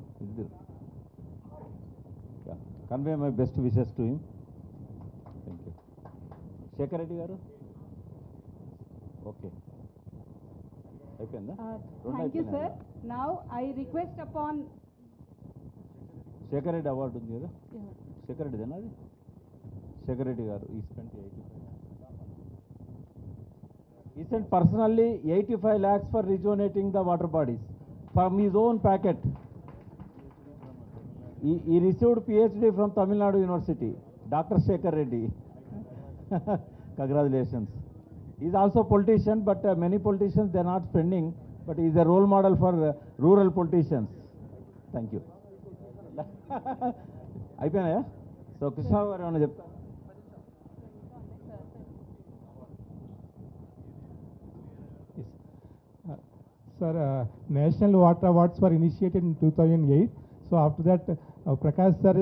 S2: Yeah, convey my best wishes to him. Thank you. Shekhar Reddy Garu? Okay.
S6: Thank you, sir. Now I request upon
S2: Shekhar Reddy award ఉంది కదా? Shekhar Reddy Dena అది? Shekhar Reddy Garu, he spent 85. He sent personally 85 lakhs for rejuvenating the water bodies from his own packet. He received PhD from Tamil Nadu University, Dr. Shekhar Reddy. Congratulations. He is also a politician, but many politicians they are not spending, but he is a role model for rural politicians. Thank you. అయిపోయినాయా? So Krishna గారు ఏమన్నా చెప్తారు?
S7: Sir, National Water Awards were initiated in 2008. So after that, Prakash sir,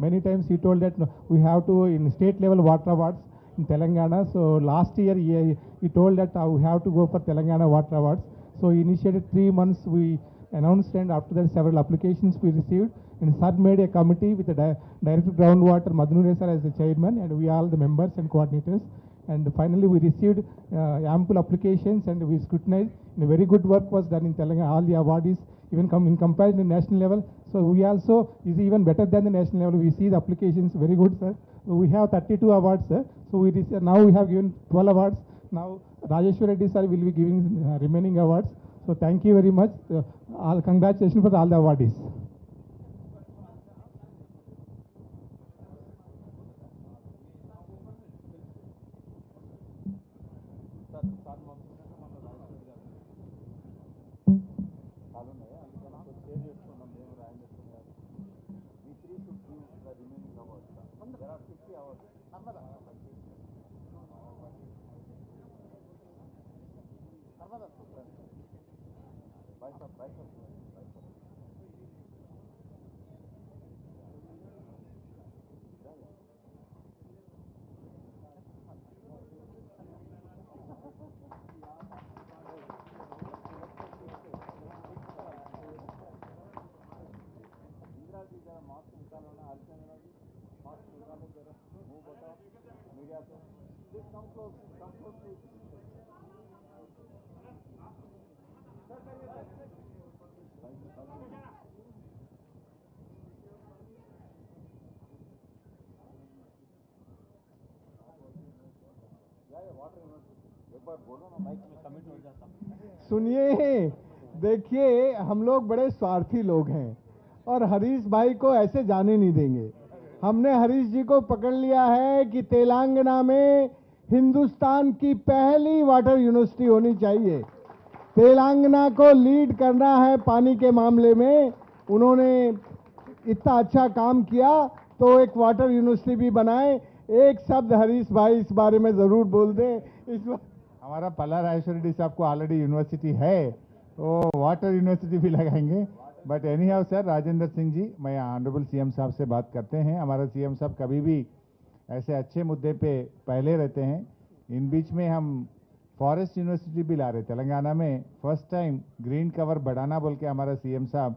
S7: many times he told that we have to in state level water awards in Telangana. So last year he told that we have to go for Telangana Water Awards. So he initiated 3 months. We announced, and after that several applications we received. And sir made a committee with the Director Groundwater, Madhunure sir as the chairman, and we all the members and coordinators. And finally, we received ample applications and we scrutinized. And very good work was done in Telangana. All the awardees, even in comparison to national level. So we also is even better than the national level. We see the applications very good, sir. We have 32 awards, sir. So now we have given 12 awards. Now Rajeshwar Reddy sir will be giving remaining awards. So thank you very much. All congratulations for all the awardees.
S1: सुनिए, देखिए हम लोग बड़े स्वार्थी लोग हैं और हरीश भाई को ऐसे जाने नहीं देंगे। हमने हरीश जी को पकड़ लिया है कि तेलंगाना में हिंदुस्तान की पहली वाटर यूनिवर्सिटी होनी चाहिए। तेलंगाना को लीड करना है पानी के मामले में। उन्होंने इतना अच्छा काम किया तो एक वाटर यूनिवर्सिटी भी बनाए। एक शब्द हरीश भाई इस बारे में जरूर बोल दें।
S5: हमारा पल्ला राजेश्वर रेड्डी साहब को ऑलरेडी यूनिवर्सिटी है, तो वाटर यूनिवर्सिटी भी लगाएंगे। But anyhow sir, Rajendra Singh ji, मैं ऑनरेबल सीएम साहब से बात करते हैं। हमारा सीएम साहब कभी भी ऐसे अच्छे मुद्दे पे पहले रहते हैं। इन बीच में हम फॉरेस्ट यूनिवर्सिटी भी ला रहे। तेलंगाना में फर्स्ट टाइम ग्रीन कवर बढ़ाना बोल के हमारा सीएम साहब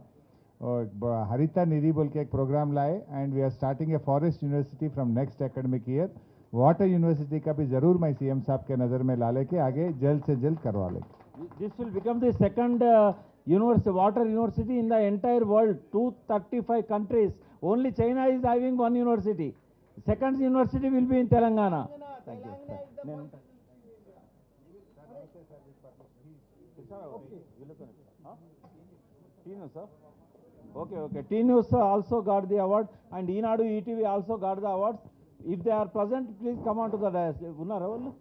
S5: हरिता निधि बोल के एक प्रोग्राम लाए, and we are starting a forest university from next academic year. Water university का भी जरूर मैं सीएम साहब के नज़र में ला लेके आगे जल्द से जल्द करवा लेंगे।
S2: This will become the second university, water university in the entire world. 235 countries. Only China is having one university. Second university will be in Telangana. Thank you. T-News, sir. Okay. T-News also got the award, and Eenadu ETV also got the awards. If they are present, please come on to the dais. Unnara vallu?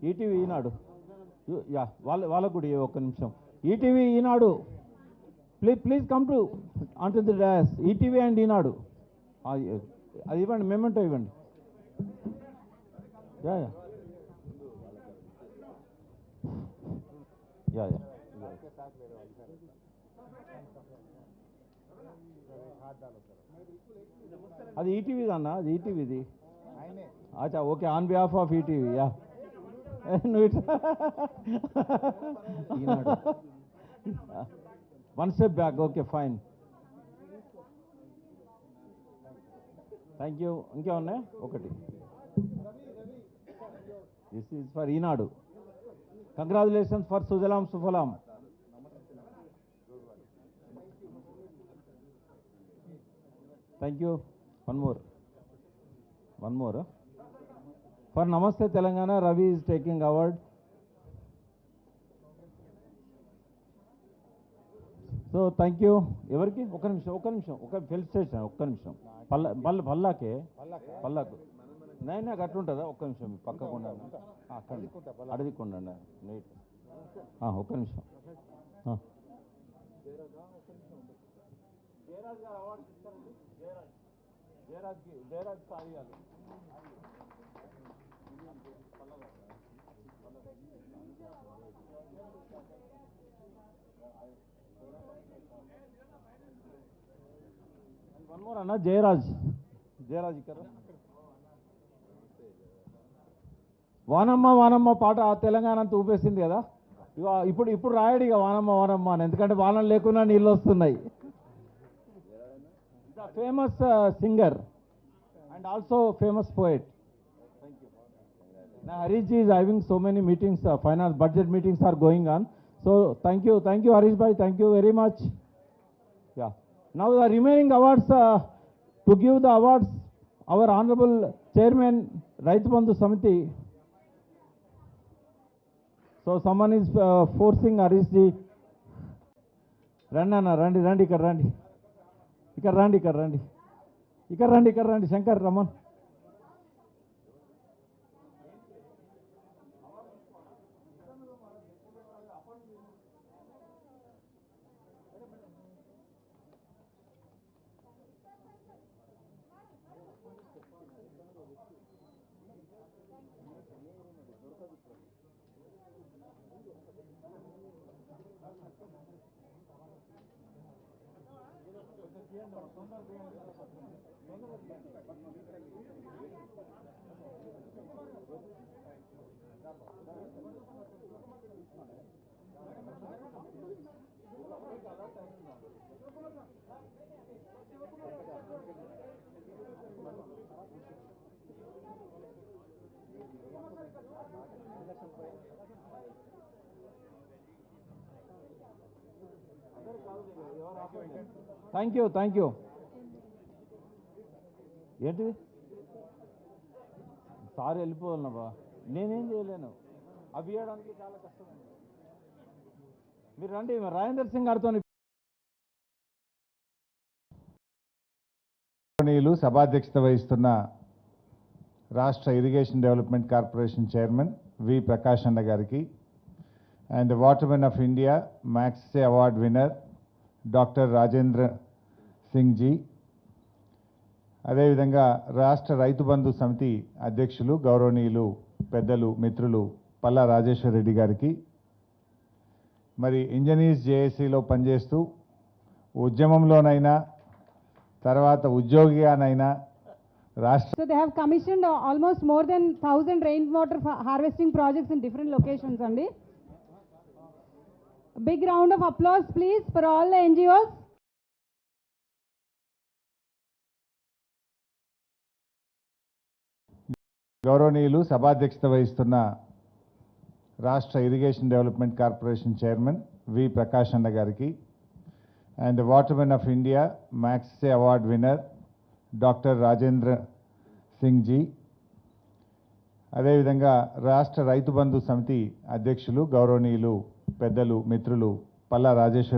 S2: ETV Eenadu. Yeah, వాళ్ళకు కూడా ఒక్క నిమిషం. ETV Eenadu, please come to onto the dais. ETV and Eenadu అది ఇవ్వండి, memento ఇవ్వండి. Yeah అది ఈటీవీది అన్న, అది ఈటీవీది. అచ్చా, okay, on behalf of ETV. Yeah, one step back. Okay, fine. Thank you. Inke unnaya okati. This is for Eenadu. Congratulations for Sujalam Sufalam. Thank you. One more. For Namaste Telangana, Ravi is taking award. So thank you. ఎవరికి ఒక్క నిమిషం felicitation. ఒక్క నిమిషం. పల్లాకు నైనా అట్లుంటుందా? ఒక్క నిమిషం పక్కకుండా అడదికుండా neat. ఒక్క నిమిషం. జయరాజ్ గారు అవార్డు ఇస్తారండి. జయరాజ్ సాయియాలి. వన్ మోర్ అన్న, జయరాజ్ ఇక్కడ. వానమ్మ పాట తెలంగాణ అంతా ఊపేసింది కదా. ఇప్పుడు రాయడు ఇక వానమ్మ అని, ఎందుకంటే వానం లేకున్నా నీళ్ళు వస్తున్నాయి. famous singer and also famous poet. Now Harish is having so many meetings, finance budget meetings are going on. So thank you Harish bhai, thank you very much. Yeah. Now the remaining awards, to give the awards, our honorable chairman, Raitu Bandhu Samiti. So someone is forcing Harish ji. Randi, ikkada randi. Ikkada randi, Shankar, Raman. Thank you. ఏంటిది sir వెళ్ళిపోవాలన్నా నేనేం చేయలేను అవి ఇవ్వడానికి చాలా కష్టమైంది. మీరు రండి, రాజేందర్ సింగ్ గారితో.
S5: సభాధ్యక్షత వహిస్తున్న రాష్ట్ర irrigation development corporation chairman V Prakash అన్న గారికి and watermen of India Magsaysay award winner doctor Rajendra Singh ji, అదేవిధంగా రాష్ట్ర రైతు బంధు సమితి అధ్యక్షులు గౌరవనీయులు పెద్దలు మిత్రులు పల్లా రాజేశ్వర్ రెడ్డి గారికి, మరి ఇంజనీర్స్ జేఏసీలో పనిచేస్తూ ఉద్యమంలోనైనా తర్వాత ఉద్యోగిగానైనా రాష్ట్ర.
S6: So they have commissioned almost more than 1,000 rainwater harvesting projects in different locations, Andi. Big round of applause please for all the NGOs.
S5: గౌరవనీయులు సభాధ్యక్షత వహిస్తున్న రాష్ట్ర irrigation development corporation chairman V Prakash అన్న గారికి and watermen of India Magsaysay award winner doctor Rajendra Singh ji, అదేవిధంగా రాష్ట్ర రైతు బంధు సమితి అధ్యక్షులు గౌరవనీయులు పెద్దలు మిత్రులు పల్లా రాజేశ్వర్ రెడ్డి